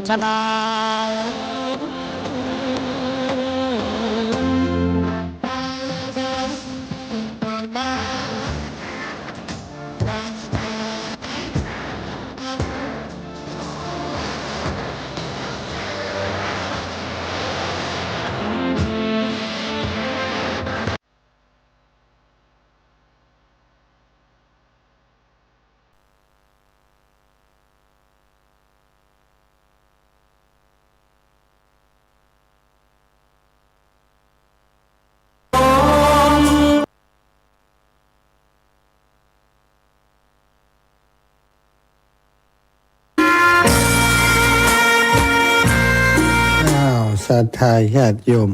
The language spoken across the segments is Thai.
ชนะศรัทธาญาติโยม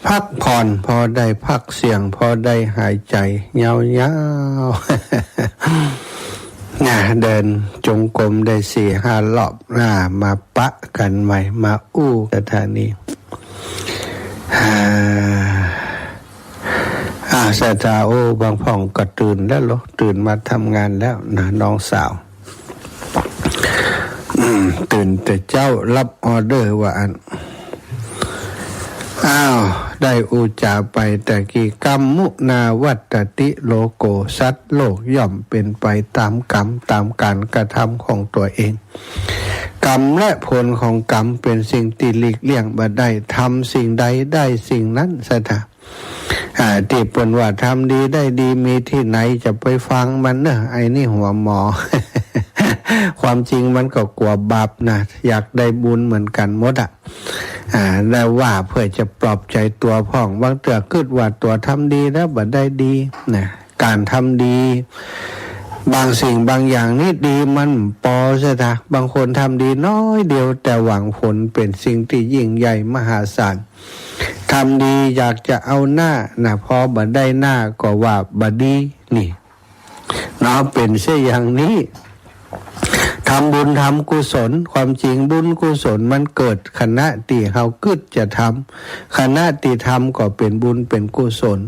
พักผ่อนพอได้พักเสียงพอได้หายใจยาวๆ เดินจงกรมได้ 4-5 รอบมาปะกันใหม่มาสถานีศรัทธาบางพ่องก็ตื่นแล้วเหรอตื่นมาทำงานแล้วนะน้องสาวตื่นแต่เจ้ารับออเดอร์ว่าได้อุจาไปแต่กี่กรรมมุนาวัตติโลโกสัตว์โลกย่อมเป็นไปตามกรรมตามการกระทำของตัวเองกรรมและผลของกรรมเป็นสิ่งที่หลีกเลี่ยงบ่ได้ทำสิ่งใดได้สิ่งนั้นซะเถอะที่เปิ้นว่าทำดีได้ดีมีที่ไหนจะไปฟังมันเนอะไอ้นี่หัวหมอ ความจริงมันก็กลัวบาปนะอยากได้บุญเหมือนกันหมดได้ว่าเพื่อจะปลอบใจตัวพ่องบางเตือคิดว่าตัวทำดีแล้วบ่ได้ดีนะการทำดีบางสิ่งบางอย่างนี่ดีมันพอซะนะบางคนทำดีน้อยเดียวแต่หวังผลเป็นสิ่งที่ยิ่งใหญ่มหาศาลทำดีอยากจะเอาหน้านะพอบ่ได้หน้าก็ว่าบ่ดีนี่เนาะเป็นเช่นอย่างนี้ทำบุญทำกุศลความจริงบุญกุศลมันเกิดขณะที่เขากึศจะทำขณะที่ทำก็เป็นบุญเป็นกุศล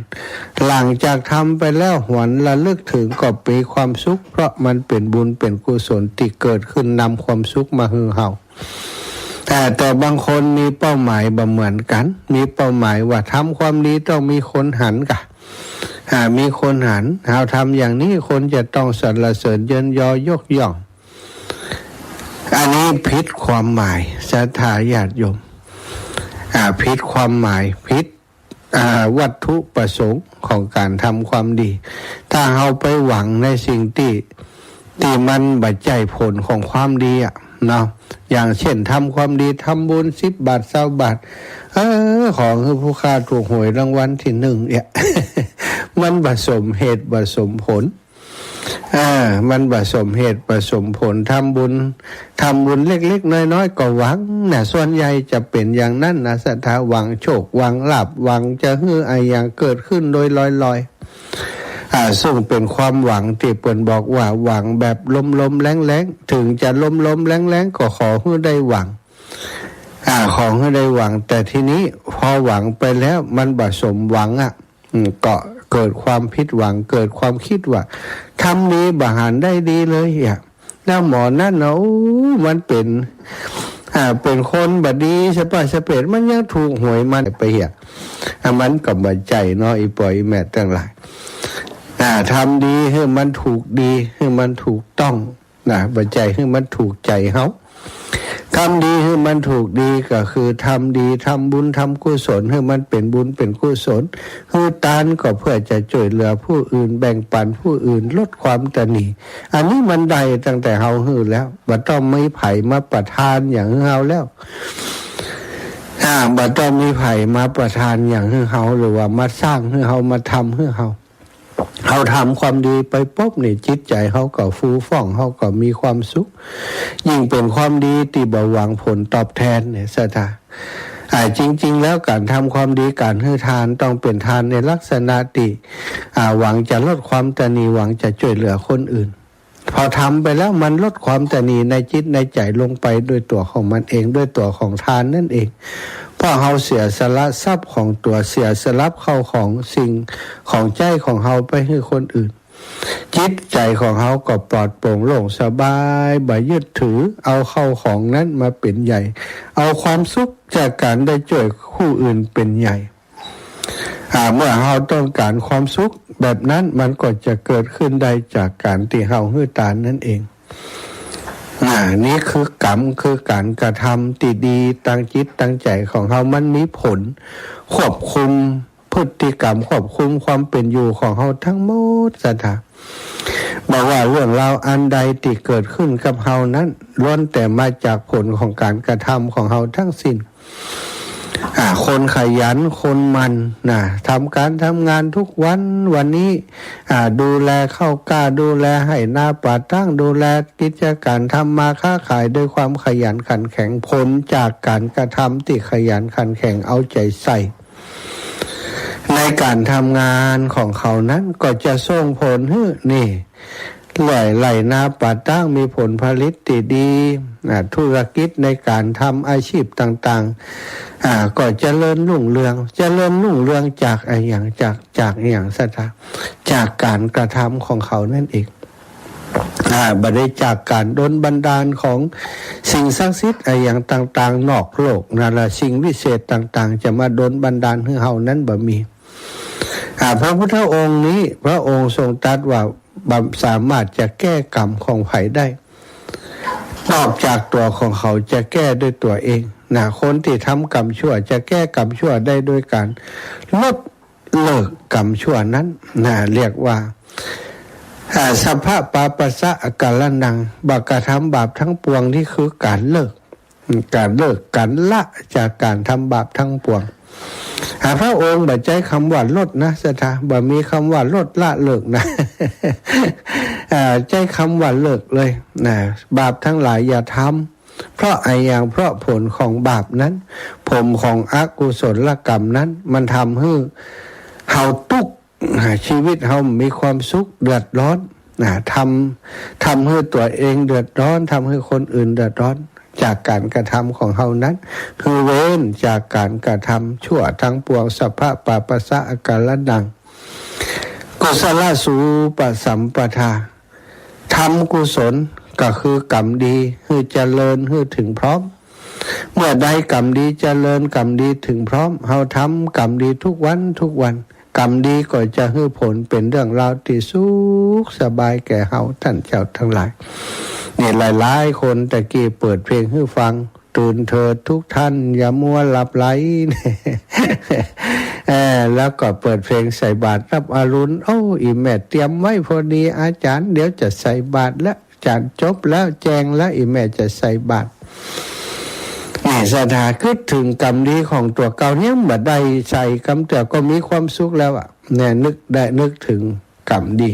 หลังจากทำไปแล้วหวนระลึกถึงก็เป็นความสุขเพราะมันเป็นบุญเป็นกุศลที่เกิดขึ้นนำความสุขมาให้เฮาแต่บางคนมีเป้าหมายบ่เหมือนกันมีเป้าหมายว่าทำความดีต้องมีคนหันกะมีคนหันเราทำอย่างนี้คนจะต้องสรรเสริญเยินยอยกย่องอันนี้ผิดความหมายศรัทธาญาติโยมผิดความหมายผิดวัตถุประสงค์ของการทำความดีถ้าเราไปหวังในสิ่งที่มันบัจจัยผลของความดีเนาะอย่างเช่นทำความดีทำบุญ10 บาท20 บาทของคือผู้ค้าถูกหวยรางวัลที่ 1เนี่ย มันผสมเหตุผสมผลมันผสมเหตุผสมผลทำบุญเล็กๆน้อยๆก็หวังนะส่วนใหญ่จะเป็นอย่างนั้นนะศรัทธาหวังโชคหวังลาภหวังจะให้อย่างเกิดขึ้นโดยลอยๆซึ่งเป็นความหวังที่เปิ้นบอกว่าหวังแบบลมๆแรงๆถึงจะลมๆแรงๆก็ขอให้ได้หวังขอให้ได้หวังแต่ทีนี้พอหวังไปแล้วมันผสมหวังก็เกิดความผิดหวังเกิดความคิดว่าทำดีบหารได้ดีเลยแล้วหมอนั่นเนาะมันเป็นคนบดีสเปดมันยังถูกหวยมันไปมันก็บ่ใจเนาะอีปล่อยแม่ทั้งหลายทำดีให้มันถูกดีให้มันถูกต้องบ่ใจให้มันถูกใจเฮาทำดีให้มันถูกดีก็คือทำดีทำบุญทำกุศลให้มันเป็นบุญเป็นกุศลคือทานก็เพื่อจะช่วยเหลือผู้อื่นแบ่งปันผู้อื่นลดความตนีอันนี้มันได้ตั้งแต่เฮาฮื้อแล้วบ่ต้องมีไผมาประทานอย่างเฮาแล้วบ่ต้องมีไผมาประทานอย่างเฮาหรือว่ามาสร้างให้เฮามาทำให้เฮา เขาทำความดีไปปุ๊บนี่จิตใจเขาก็ฟูฟ่องเขาก็มีความสุขยิ่งเป็นความดีที่บ่หวังผลตอบแทนเนี่ยสถาจริงๆแล้วการทำความดีการให้ทานต้องเป็นทานในลักษณะที่หวังจะลดความตนีหวังจะช่วยเหลือคนอื่นพอทำไปแล้วมันลดความตนีในจิตในใจลงไปด้วยตัวของมันเองด้วยตัวของทานนั่นเองเพราะเราเสียสละทรัพย์ของตัวเสียสละเข้าของสิ่งของใจของเราไปให้คนอื่นจิตใจของเขาก็ปลอดโปร่งโล่งสบายบ่ยึดถือเอาเข้าของนั้นมาเป็นใหญ่เอาความสุขจากการได้ช่วยผู้อื่นเป็นใหญ่เมื่อเราต้องการความสุขแบบนั้นมันก็จะเกิดขึ้นได้จากการที่เราให้ทานนั่นเองนี่คือกรรมคือการกระทำที่ดีตั้งจิตตั้งใจของเรามันมีผลควบคุมพฤติกรรมควบคุมความเป็นอยู่ของเราทั้งหมดสถาบอกว่าเรื่องราวอันใดที่เกิดขึ้นกับเรานั้นล้วนแต่มาจากผลของการกระทำของเราทั้งสิ้นคนขยันคนมันทำการทำงานทุกวันวันนี้ดูแลเข้ากล้าดูแลให้หน้าป่าตั้งดูแลกิจการทำมาค้าขายด้วยความขยันขันแข็งผลจากการกระทำที่ขยันขันแข็งเอาใจใส่ในการทำงานของเขานั้นก็จะส่งผลให้นี่ไหลนาป่าตั้งมีผลผลิตที่ดีธุรกิจในการทำอาชีพต่างๆก็เจริญรุ่งเรืองจากอย่างสัตว์จากการกระทำของเขานั่นเองบ่ได้จากการดลบันดาลของสิ่งศักดิ์สิทธิ์อย่างต่างๆนอกโลกนั่นแหละสิ่งวิเศษต่างๆจะมาดลบันดาลให้เฮานั้นบ่มีพระพุทธองค์นี้พระองค์ทรงตรัสว่าสามารถจะแก้กรรมของไผได้นอกจากตัวของเขาจะแก้ด้วยตัวเองคนที่ทำกรรมชั่วจะแก้กรรมชั่วได้ด้วยการลดเลิกกรรมชั่วนั้นเรียกว่าสัพพะปาปัสสะกาลนังบักกระทำบาปทั้งปวงที่คือการเลิกการละจากการทำบาปทั้งปวงพระองค์บ่ใช้คำว่าลดนะสถาบ่มีคำว่าลดละเลิกนะใช้คำว่าเลิกเลยบาปทั้งหลายอย่าทำเพราะเพราะผลของบาปนั้นผลของอกุศลกรรมนั้นมันทำให้เฮาทุกข์ชีวิตเฮามีความสุขเดือดร้อนทำให้ตัวเองเดือดร้อนทำให้คนอื่นเดือดร้อนจากการกระทำของเฮานั้นคือเว้นจากการกระทำชั่วทั้งปวงสัพพะปาปัสสะกาลนังกุศลสูปสัมปทาทำกุศลก็คือกรรมดีคือเจริญคือถึงพร้อมเมื่อใดกรรมดีเจริญกรรมดีถึงพร้อมเฮาทำกรรมดีทุกวันกรรมดีก็จะให้ผลเป็นเรื่องราวที่สุขสบายแก่เฮาท่านเจ้าทั้งหลายนี่หลายๆคนตะกี้เปิดเพลงให้ฟังตื่นเถิดทุกท่านอย่ามัวหลับไหลแล้วก็เปิดเพลงใส่บาตรรับอรุณอีแม่เตรียมไว้พอดีอาจารย์เดี๋ยวจะใส่บาตรแล้วอาจารย์จบแล้วแจงแล้วอีแม่จะใส่บาตรสถาคิดถึงกรรมดีของตัวเก่าเนี่ยบัดใดใส่กรรมแต่ก็มีความสุขแล้วนึกถึงกรรมดี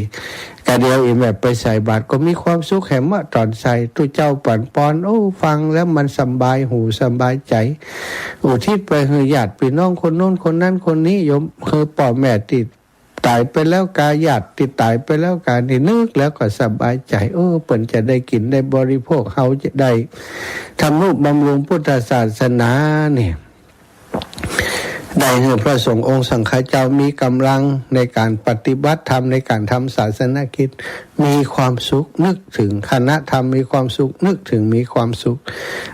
กะเดียวอีแม่ไปใส่บาตรก็มีความสุขแหมตอนใส่ตุเจ้าปั่นปอนฟังแล้วมันสบายหูสบายใจอุทิศไปให้ญาติพี่น้องคนโน้นคนนั้นคนนี้โยมคือพ่อแม่ติดตายไปแล้วกาญาติติดตายไปแล้วกานี่นึกแล้วก็สบายใจเปิ้นจะได้กินได้บริโภคเฮาจะได้ทำนุบำรุงพุทธศาสนาเนี่ยได้ให้พระสงฆ์องค์สังฆเจ้ามีกำลังในการปฏิบัติธรรมในการทำศาสนกิจมีความสุขนึกถึงคณะธรรมมีความสุขนึกถึงมีความสุข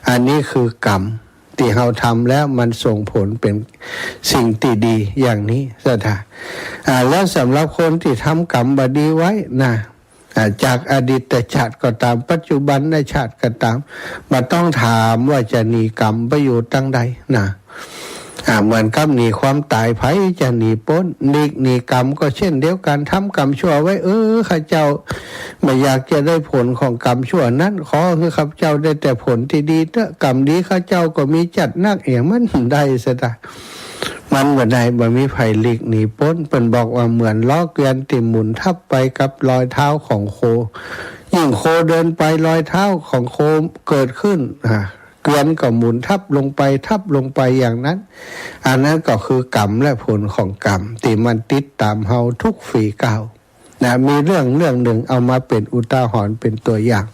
อันนี้คือกรรมที่เราทำแล้วมันส่งผลเป็นสิ่งที่ดีอย่างนี้สถาแล้วสำหรับคนที่ทำกรรมบดีไว้จากอดีตชาติก็ตามปัจจุบันในชาติก็ตามมาต้องถามว่าจะหนีกรรมไปอยู่ตั้งใดเหมือนกับหนีความตายไผจะหนีพ้นหนีกรรมก็เช่นเดียวกันทำกรรมชั่วไว้ข้าเจ้าไม่อยากจะได้ผลของกรรมชั่วนั้นขอให้ข้าเจ้าได้แต่ผลที่ดีเถอะกรรมดีข้าเจ้าก็มีจัดนักเองมันได้ซะ มันบ่ได้บ่มีไผหลีกหนีพ้นเพิ่นบอกว่าเหมือนล้อเกวียนที่หมุนทับไปกับรอยเท้าของโคยิ่งโคเดินไปรอยเท้าของโคเกิดขึ้นเกวียนก็หมุนทับลงไปอย่างนั้นอันนั้นก็คือกรรมและผลของกรรมที่มันติดตามเฮาทุกฝีก้าวนะมีเรื่องหนึ่งเอามาเป็นอุทาหรณ์เป็นตัวอย่าง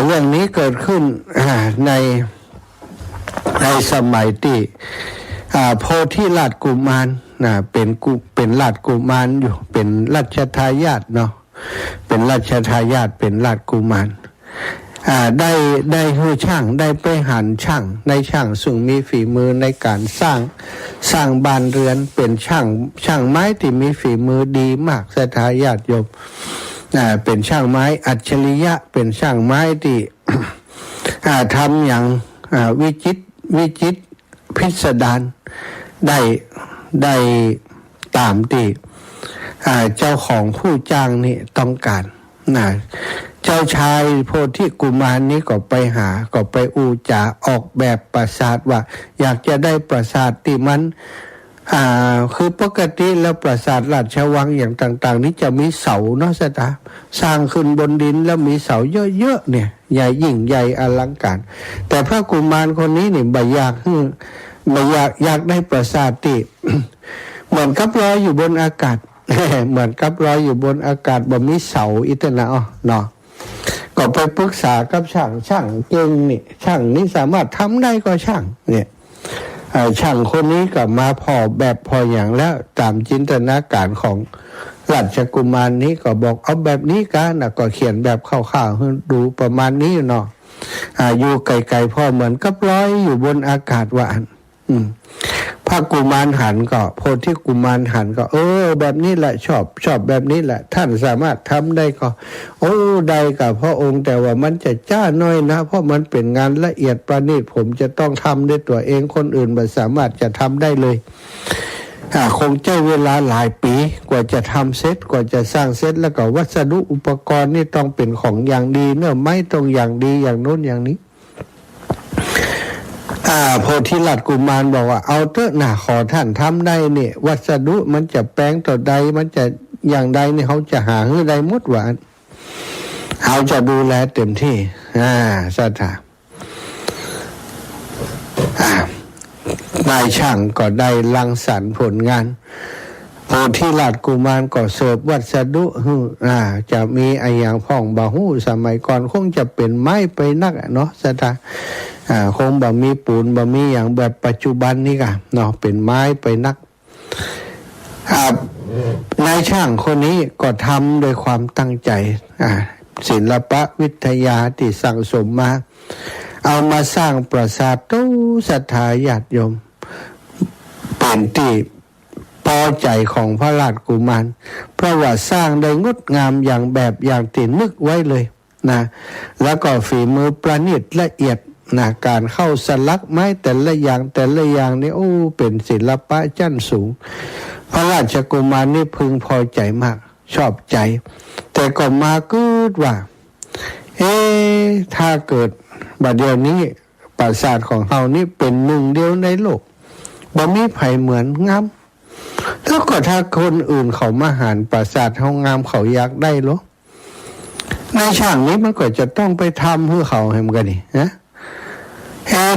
เรื่องนี้เกิดขึ้นในสมัยที่โพธิราชกุมารเป็นราชกุมารอยู่เป็นราชทายาทเนาะเป็นราชทายาทเป็นราชกุมารได้ให้ช่างได้ไปหันช่างในช่างซึ่งมีฝีมือในการสร้างบ้านเรือนเป็นช่างไม้ที่มีฝีมือดีมากศรัทธาญาติโยมเป็นช่างไม้อัจฉริยะเป็นช่างไม้ที่ทำอย่างวิจิตรพิสดารได้ตามที่เจ้าของผู้จ้างนี่ต้องการเจ้าชายโพธิกุมารนี้ก็ไปอูจาออกแบบปราสาทว่าอยากจะได้ปราสาทที่มันคือปกติแล้วปราสาทราชวังอย่างต่างๆนี้จะมีเสาเนาะสตาสร้างขึ้นบนดินแล้วมีเสาเยอะๆเนี่ยใหญ่ยิ่งใหญ่อลังการแต่พระกุมารคนนี้นี่บ่อยากได้ปราสาทที่ เหมือนกับลอยอยู่บนอากาศ เหมือนกับลอยอยู่บนอากาศบ่มีเสาอิตนะเนาะก็ไปปรึกษากับช่างเก่งนี่ช่างนี้สามารถทำได้ก็ช่างเนี่ยช่างคนนี้ก็มาพอแบบพออย่างแล้วตามจินตนาการของราชกุมารนี้ก็บอกเอาแบบนี้กันก็เขียนแบบคร่าวๆให้ดูประมาณนี้เนาะอยู่ไกลๆพอเหมือนกับลอยอยู่บนอากาศว่าพระกุมารหันก็โพธิกุมารหันก็แบบนี้แหละชอบแบบนี้แหละท่านสามารถทำได้ก็ได้กับพระองค์แต่ว่ามันจะจ้าน้อยนะเพราะมันเป็นงานละเอียดประณีตผมจะต้องทำด้วยตัวเองคนอื่นไม่สามารถจะทำได้เลยคงใช้เวลาหลายปีกว่าจะทำเสร็จกว่าจะสร้างเสร็จแล้วก็วัสดุอุปกรณ์นี่ต้องเป็นของอย่างดีเนื้อไม้ต้องอย่างดีอย่างโน้นอย่างนี้โพธิราชกุมารบอกว่าเอาเถอะนะขอท่านทำได้เนี่ยวัสดุมันจะแปลงต่อใดมันจะอย่างใดเนี่ยเขาจะหาให้ได้หมดว่าเขาจะดูแลเต็มที่ศรัทธานายช่างก็ได้รังสรรค์ผลงานโพธิราชกุมารก็เสิร์ฟวัสดุจะมีไอ้อย่างพ่องบาหูสมัยก่อนคงจะเป็นไม้ไปนักเนาะศรัทธาคงบ่มีปูนบ่มีอย่างแบบปัจจุบันนี้กันเนาะเป็นไม้ไปนักนายช่างคนนี้ก็ทำโดยความตั้งใจศิลปะวิทยาที่สั่งสมมาเอามาสร้างปราสาทตู้ศรัทธาญาติโยมเป็นที่พอใจของพระราชกุมารเพราะว่าสร้างได้งดงามอย่างที่นึกไว้เลยนะแล้วก็ฝีมือประณีตละเอียดการเข้าสลักไม้แต่ละอย่างนี่เป็นศิลปะชั้นสูงพระราชกุมารนี่พึงพอใจมากชอบใจแต่ก็มากูดว่าถ้าเกิดบัดเดี๋ยวนี้ปราสาทของเฮานี่เป็นหนึ่งเดียวในโลกบ่มีไผเหมือนงามแล้วก็ถ้าคนอื่นเขามาหารปราสาทเฮางามเขาอยากได้หรอในช่างนี้มันก็จะต้องไปทำให้เขาให้มันกันนี่นะ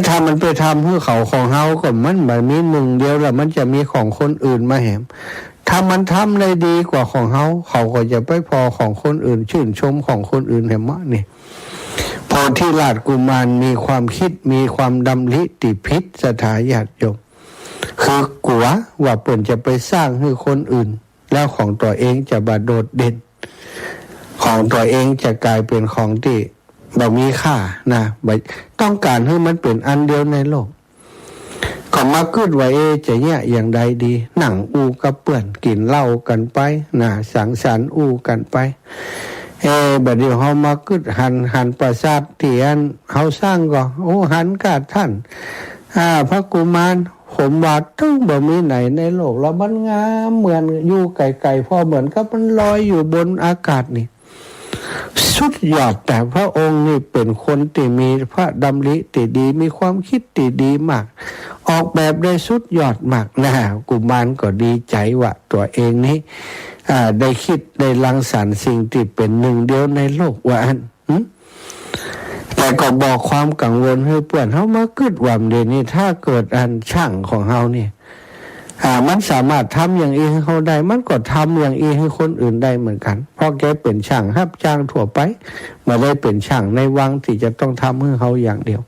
ถ้ามันไปทำเพื่อเขาของเฮาก็มันแบบมีหนึ่งเดียวแล้วมันจะมีของคนอื่นมาแหมถ้ามันทำได้ดีกว่าของเฮาเขาก็จะไปพอของคนอื่นชื่นชมของคนอื่นแหมนี่พอที่ราชกุมารมีความคิดมีความดำริติพิษศรัทธาญาติโยมคือกลัวว่าเปิ่นจะไปสร้างให้คนอื่นแล้วของตัวเองจะบาดโดดเด่นของตัวเองจะกลายเป็นของที่บ่มีค่านะต้องการให้มันเป็นอันเดียวในโลกก็มาคิดว่าจะเนี่ยอย่างใดดีหนังกับเปื่อนกินเหล้ากันไปนะสังสรรค์กันไปบัดเดี๋ยวเฮามาคิดหันปราสาทที่อันเฮาสร้างก็หันกาท่านพระกุมารผมว่าต้องบ่มีไหนในโลกแล้วมันงามเหมือนอยู่ไกลๆพอเหมือนกับมันลอยอยู่บนอากาศนี่สุดยอดแต่พระองค์นี่เป็นคนที่มีพระดำริที่ดีมีความคิดที่ดีมาก ออกแบบได้สุดยอดมากนะกุมารก็ดีใจว่าตัวเองนี้ได้คิดได้รังสรรค์สิ่งที่เป็นหนึ่งเดียวในโลกว่าอันแต่ก็บอกความกังวลให้เพื่อนเขามาคิดว่าเดี๋ยวนี้ถ้าเกิดอันช่างของเขาเนี่ยมันสามารถทำอย่างอีให้เขาได้มันก็ทำอย่างอีให้คนอื่นได้เหมือนกันเพราะแกเป็นช่างรับจ้างทั่วไปมาได้เป็นช่างในวังที่จะต้องทำให้เขาอย่างเดียว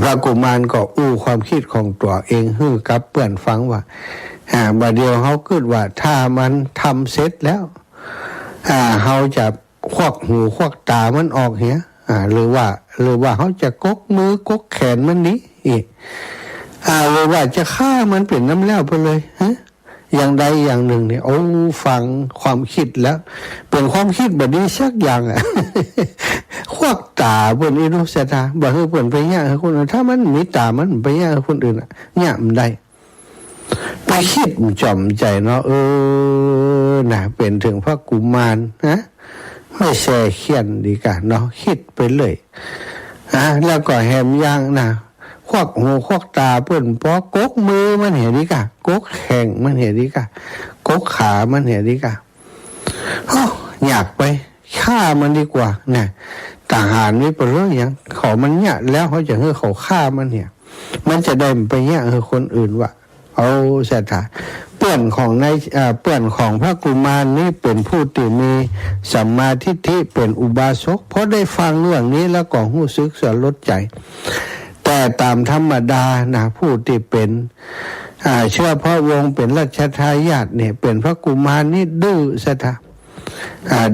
พระกุมารก็อู้ความคิดของตัวเองให้กับเพื่อนฟังว่าบัดเดียวเขาคิดว่าถ้ามันทำเสร็จแล้วเขาจะควักหูควักตามันออกเหี้ยหรือว่าเขาจะกกมือกกแขนมันนี้อีกหรือว่าจะฆ่ามันเป็นน้ำแล้วไปเลยอย่างใดอย่างหนึ่งเนี่ยโอ้ฟังความคิดแล้วเป็นความคิดแบบนี้สักอย่างควักตาบนอินุสตาบอกให้เปิ่นไปย่างให้คนอื่นถ้ามันมีตามันไปย่างให้คนอื่นย่างมันได้ไปคิดจอมใจเนาะน่ะเป็นถึงพระกุมารนะไม่แช่เขียนดีกันเนาะคิดไปเลยแล้วก็แหมย่างนะควักหูควักตาเปิ่นพอกกมือมันเห็นดีกะกกแข้งมันเห็นดีกะกกขามันเห็นดีกะอยากไปฆ่ามันดีกว่าเนี่ยทหารนี่เป็นเรื่องอย่างเขามันเนี่ยแล้วเขาจะให้เขาฆ่ามันเนี่ยมันจะได้ไปเนี่ยคนอื่นว่าเอาเสถาเปื่อนของในเปื่อนของพระกุมารนี่เป็นผู้ที่มีสัมมาทิฏฐิเป็นอุบาสกเพราะได้ฟังเรื่องนี้แล้วก็รู้สึกสลดใจแต่ตามธรรมดานะผู้ที่เป็นเชื่อพระวงศ์เป็นราชทายาทเนี่ยเป็นพระกุมารนี่ดื้อเสถา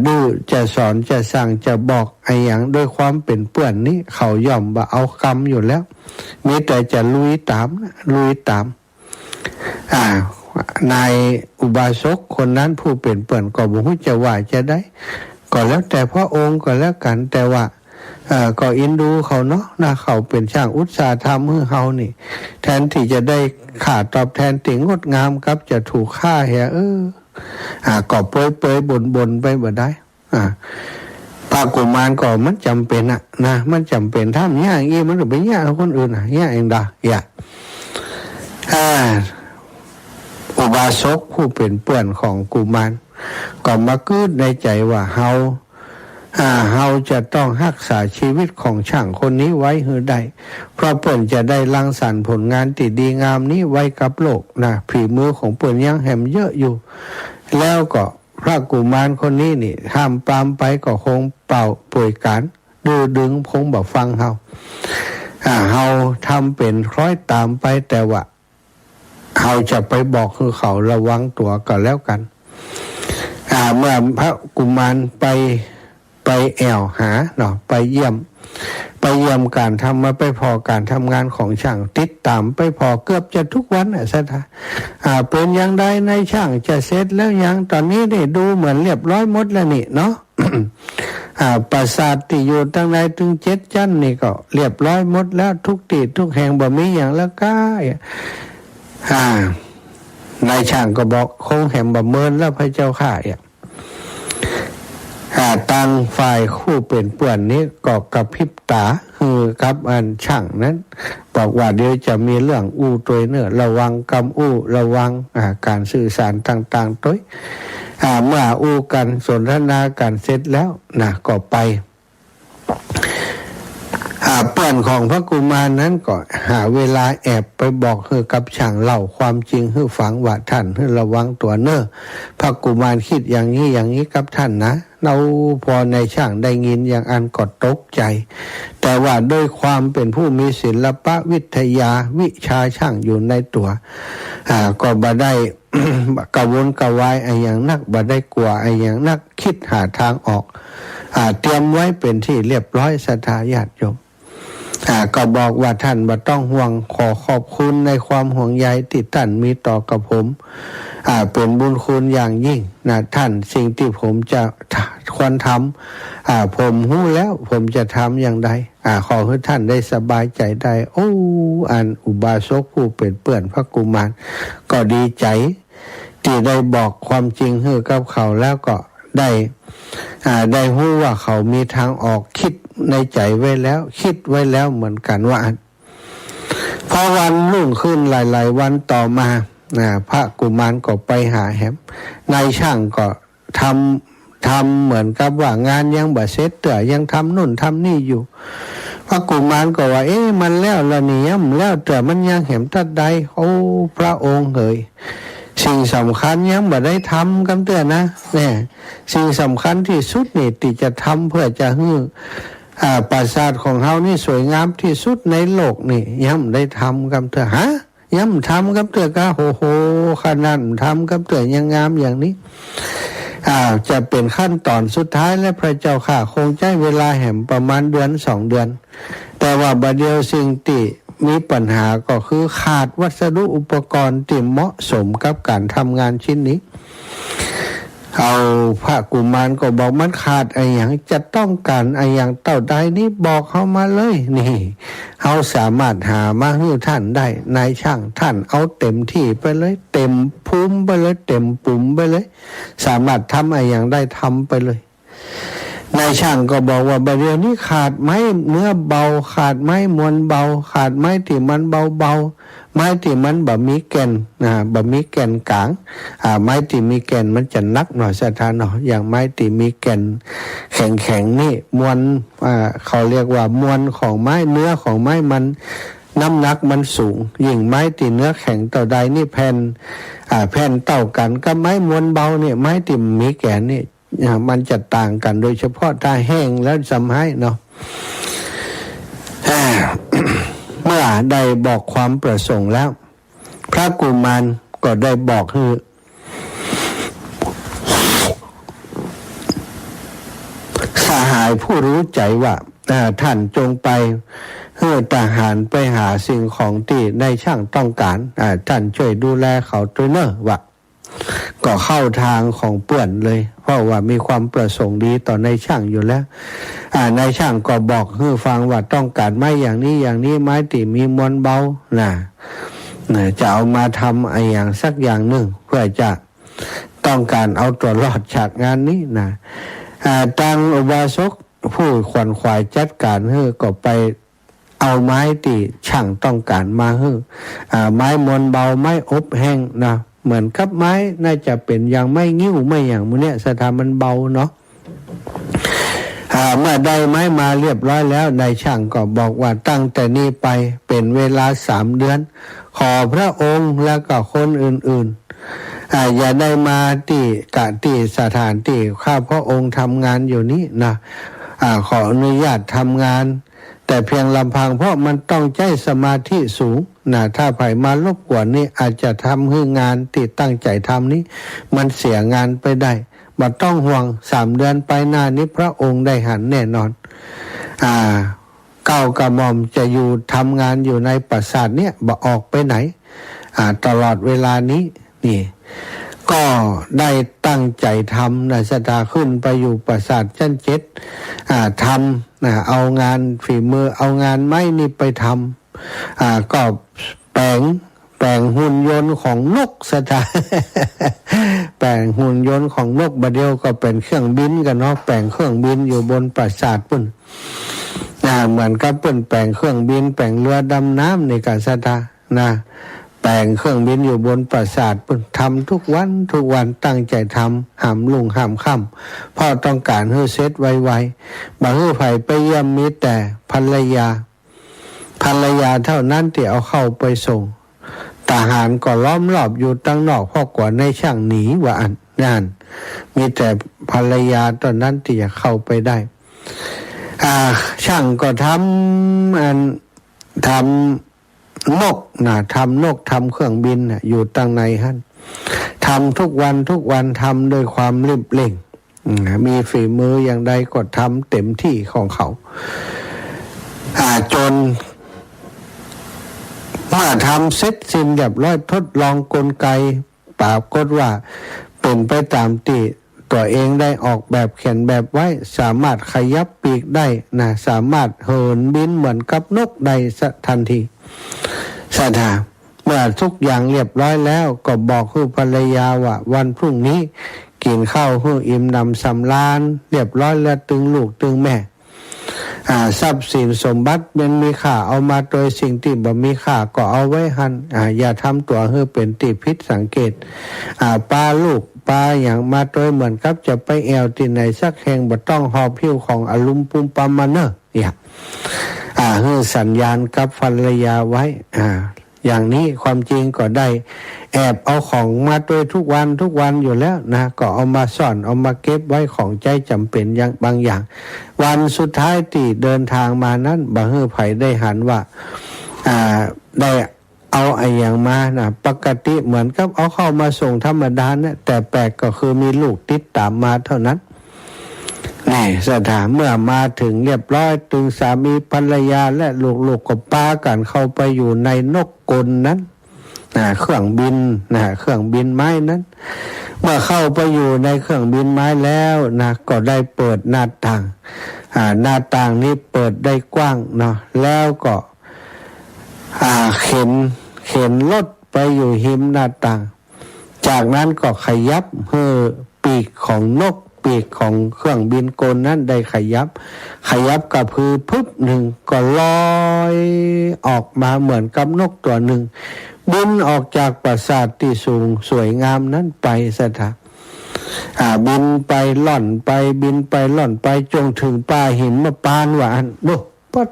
ดื้อจะสอนจะสั่งจะบอกไอ้อย่างด้วยความเป็นเปื่อนนี้เขาย่อมว่าเอากรรมอยู่แล้วมีแต่จะลุยตามนายอุบาสกคนนั้นผู้เป็นเปื่อนก็บ่ฮู้จะว่าจะได้ก็แล้วแต่พระองค์ก็แล้วกันแต่ว่าก็อินดูเขาเนาะนะเขาเป็นช่างอุตสาหธรรมให้เขานี่แทนที่จะได้ค่าตอบแทนติ่งงดงามครับจะถูกฆ่าเหียก็เปยบนไปบ่ได้พระกุมารก็มันจำเป็นนะมันจำเป็นถ้าอย่างนี้มันก็ไปแย่คนอื่นแย่เองได้อุบาสกผู้เป็นเปื่อนของกุมารก็มาคืดในใจว่าเฮาจะต้องรักษาชีวิตของช่างคนนี้ไว้ให้ได้เพราะเปิ้นจะได้รังสรรค์ผลงานที่ดีงามนี้ไว้กับโลกนะฝีมือของเปิ้นยังแหมเยอะอยู่แล้วก็พระกุมารคนนี้นี่ห้ามปรามไปก็คงเป่าป่วยการดื้อดึงคงบ่ฟังเฮาทำเป็นคล้อยตามไปแต่ว่าเฮาจะไปบอกคือเขาระวังตัวก็แล้วกันเมื่อพระกุมารไปแอวหาเนาะไปเยี่ยมการทำมาไปพอการทำงานของช่างติดตามไปพอเกือบจะทุกวันสัทธาเป็นอย่างใดในช่างจะเสร็จแล้วยังตอนนี้นี่ดูเหมือนเรียบร้อยหมดแล้วนี่เนาะ ปราสาทที่อยู่ตั้งในถึง7 ชั้นนี่ก็เรียบร้อยหมดแล้วทุกที่ทุกแห่งบ่มีอย่างละก้านายช่างก็บอกคงแหมบ่เมินแล้วพระเจ้าข้าตั้งฝ่ายคู่เป็นเปื่อนนี้ก็กระพริบตาคือกับอันช่างนั้นบอกว่าเดี๋ยวจะมีเรื่องอู้ตัวเนื้อระวังกำอู้ระวังการสื่อสารต่างๆตัวเมื่ออู้กันสนทนากันเสร็จแล้วนะก็ไปเปื่อนของพระกุมารนั้นก็หาเวลาแอบไปบอกให้กับช่างเล่าความจริงให้ฟังว่าท่านให้ระวังตัวเน้อพระกุมารคิดอย่างนี้กับท่านนะเราพอในช่างได้ยินอย่างอันก็ตกใจแต่ว่าด้วยความเป็นผู้มีศิลปะวิทยาวิชาช่างอยู่ในตัวก็บ่ได้ กระวนกระวายไอ้อย่างนักบ่ได้กลัวไอ้อย่างนักคิดหาทางออกเตรียมไว้เป็นที่เรียบร้อยศรัทธาญาติโยมก็บอกว่าท่านบ่ต้องห่วงขอขอบคุณในความห่วงใยที่ท่านมีต่อกับผมเป็นบุญคุณอย่างยิ่งนะท่านสิ่งที่ผมจะควรทำผมรู้แล้วผมจะทำอย่างใดขอให้ท่านได้สบายใจได้อันอุบาสกผู้เป็นเปื่อนพระกุมารก็ดีใจที่ได้บอกความจริงให้กับเขาแล้วก็ได้รู้ว่าเขามีทางออกคิดในใจไว้แล้วคิดไว้แล้วเหมือนกันว่า พอวันรุ่งขึ้นหลายๆวันต่อมาพระกุมารก็ไปหาแหมนายช่างก็ทำเหมือนกับว่างานยังบ่เสร็จแต่ยังทำนู่นทำนี่อยู่พระกุมารก็ว่ามันแล้วละเนี่ยแล้วแต่มันยังเห็นตัดใดโอ้พระองค์เอ๋ยสิ่งสำคัญยังบ่ได้ทำกันเตือนนะเนี่ยสิ่งสำคัญที่สุดนี่ที่จะทำเพื่อจะให้ปราสาทของเฮานี่สวยงามที่สุดในโลกนี่ยังได้ทำกันเตือนฮะยังทำกันเตือนก็โหขนาดทำกันเตือนยังงามอย่างนี้จะเป็นขั้นตอนสุดท้ายและพระเจ้าค่ะคงใช้เวลาแห่มประมาณเดือน2 เดือนแต่ว่าบัดเดียวสิ่งที่มีปัญหาก็คือขาดวัสดุอุปกรณ์ที่เหมาะสมกับการทำงานชิ้นนี้เอาพระกุมารก็บอกมันขาดอะไรอย่างจะต้องการอะไรอย่างเต่าใดนี่บอกเขามาเลยนี่เขาสามารถหามาให้ท่านได้นายช่างท่านเอาเต็มที่ไปเลยเต็มภูมิไปเลยเต็มปุ่มไปเลยสามารถทำอะไรอย่างได้ทำไปเลยนายช่างก็บอกว่าบัดเดี๋ยวนี้ขาดไม้เนื้อเบาขาดไม้มวลเบาขาดไม้ที่มันเบาไม้ที่มันบะมีแก่นบะมีแก่นกลางไม้ที่มีแก่นมันจะนักหน่อยสถานหน่อยอย่างไม้ที่มีแก่นแข็งนี่มวลเขาเรียกว่ามวลของไม้เนื้อของไม้มันน้ำหนักมันสูงยิ่งไม้ที่เนื้อแข็งต่อใดนี่แผ่นเต่ากันก็ไม้มวลเบาเนี่ยไม้ที่มีแก่นนี่มันจะต่างกันโดยเฉพาะถ้าแห้งแล้วจำให้เนาะ เมื่อได้บอกความประสงค์แล้วพระกุมารก็ได้บอกให้สหายผู้รู้ใจว่าท่านจงไปให้ทหารไปหาสิ่งของที่นายช่างต้องการท่านช่วยดูแลเขาตัวเนอะว่าก็เข้าทางของเปื่อนเลยเพราะว่ามีความประสงค์ดีต่อนายช่างอยู่แล้วนายช่างก็บอกให้ฟังว่าต้องการไม้อย่างนี้อย่างนี้ไม้ที่มีมวลเบาจะเอามาทำอะไรอย่างสักอย่างหนึ่งเพื่อจะต้องการเอาตัวรอดจากงานนี้ทางอุบาสกผู้ขวนขวายจัดการให้ก็ไปเอาไม้ที่ช่างต้องการมาให้ไม้มวลเบาไม้อบแห้งเหมือนกับไม้น่าจะเป็นอย่างไม่งิ้วไม่อย่างมื้อเนี้ยสถานมันเบาเนาะเมื่อได้ไม้มาเรียบร้อยแล้วนายช่างก็บอกว่าตั้งแต่นี้ไปเป็นเวลา3 เดือนขอพระองค์แล้วก็คนอื่นๆอย่าได้มาที่สถานที่ข้าพระองค์ทำงานอยู่นี้นะขออนุญาตทำงานแต่เพียงลำพังเพราะมันต้องใช้สมาธิสูงถ้าไผ่มารบกวนนี่อาจจะทำให้งานที่ตั้งใจทำนี้มันเสียงานไปได้บ่ต้องห่วง3 เดือนไปหน้านี้พระองค์ได้หันแน่นอนเก้ากระหม่อมจะอยู่ทำงานอยู่ในปราสาทเนี่ยบ่ออกไปไหนตลอดเวลานี้นี่ก็ได้ตั้งใจทำสตาขึ้นไปอยู่ปราสาทชั้น7ทำเอางานฝีมือเอางานไม้นี่ไปทำก็แปลงหุ่นยนต์ของนกสตา แปลงหุ่นยนต์ของนกบะเดียวก็เป็นเครื่องบินกันเนาะแปลงเครื่องบินอยู่บนปราสาทปุ่นเหมือนกับปุ่นแปลงเครื่องบินแปลงเรือดำน้ำในการสตาแปลงเครื่องบินอยู่บนปราสาทปุ่นทำทุกวันตั้งใจทำหามลุงหามค่ำพ่อต้องการให้เสร็จไวๆบางให้ไผ่ไปเยี่ยมมีแต่ภรรยาเท่านั้นที่เอาเข้าไปส่งทหารก็ล้อมรอบอยู่ตั้งนอกเพราะกว่าในช่างหนีว่านั่นมีแต่ภรรยาตอนนั้นที่จะเข้าไปได้ช่างก็ทำนกทำเครื่องบินอยู่ตั้งในฮั่นทำทุกวันทำโดยความรีบเร่งมีฝีมืออย่างใดก็ทำเต็มที่ของเขาจนเมื่อทำเสร็จสิ้นเรียบร้อยทดลองกลไกปรากฏว่าเป็นไปตามที่ตัวเองได้ออกแบบเขียนแบบไว้สามารถขยับปีกได้สามารถเหินบินเหมือนกับนกได้ทันทีเมื่อทุกอย่างเรียบร้อยแล้วก็บอกให้ภรรยาว่าวันพรุ่งนี้กินข้าวให้อิ่มหนำสำราญเรียบร้อยแล้วตึงลูกตึงแม่ ทรัพย์สินสมบัติมันมีค่าเอามาโดยสิ่งที่บ่มีค่าก็เอาไว้หันอย่าทำตัวให้เป็นติพิษสังเกตปลาลูกปลาอย่างมาโดยเหมือนกับจะไปแอวที่ไหนสักแห่งบ่ต้องหอบผิวของอลุมปุมปามาเนอะให้สัญญาณกับภรรยาไว้อย่างนี้ความจริงก็ได้แอบเอาของมาโดยทุกวันอยู่แล้วนะก็เอามาซ่อนเอามาเก็บไว้ของใจจำเป็นอย่างบางอย่างวันสุดท้ายที่เดินทางมานั้นบ่ฮื้อไผได้หันว่าได้เอาไอ้อย่างมานะปกติเหมือนกับเอาเข้ามาส่งธรรมดาเนี่ยแต่แปลกก็คือมีลูกติดตามมาเท่านั้นนี่สถานเมื่อมาถึงเรียบร้อยตึงสามีภรรยาและลูกๆก็ปากันเข้าไปอยู่ในนกกลนั้นเครื่องบินเครื่องบินไม้นั้นเมื่อเข้าไปอยู่ในเครื่องบินไม้แล้วนะก็ได้เปิดหน้าต่างหน้าต่างนี้เปิดได้กว้างเนาะแล้วก็เข็นรถไปอยู่หิมหน้าต่างจากนั้นก็ขยับปีกของนกปีกของเครื่องบินกลนั้นได้ขยับกระพือพึบหนึ่งก็ลอยออกมาเหมือนกับนกตัวหนึ่งบินออกจากปราสาทที่สูงสวยงามนั้นไปสถานบินไปล่อนไปบินไปล่อนไปจงถึงป่าหินมาปานหวานดูปัด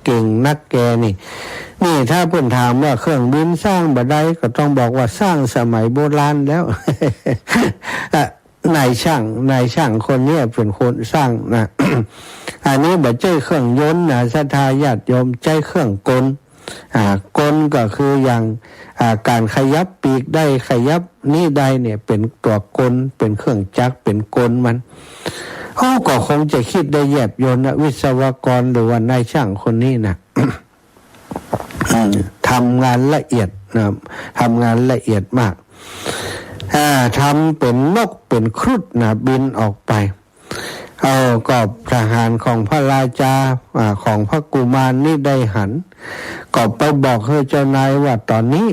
เก่งนักแกนี่ถ้าเพิ่นถามว่าเครื่องบินสร้างบ่ได้ก็ต้องบอกว่าสร้างสมัยโบราณแล้ว นายช่างคนนี้เป็นคนสร้างนะ อันนี้บ่ใจเครื่องยนต์นะศรัทธาญาติโยมใจเครื่องกลกลก็คืออย่างการขยับปีกได้ขยับนี่ได้เนี่ยเป็นตัวกลเป็นเครื่องจักรเป็นกลมันก็คงจะคิดได้แยบยลนะวิศวกรหรือว่านายช่างคนนี้นะ ทำงานละเอียดนะทำงานละเอียดมากทำเป็นนกเป็นครุฑนะบินออกไปก็ทหารของพระราชาของพระกุมารนี่ได้หันก็ไปบอกเจ้านายว่าตอนนี้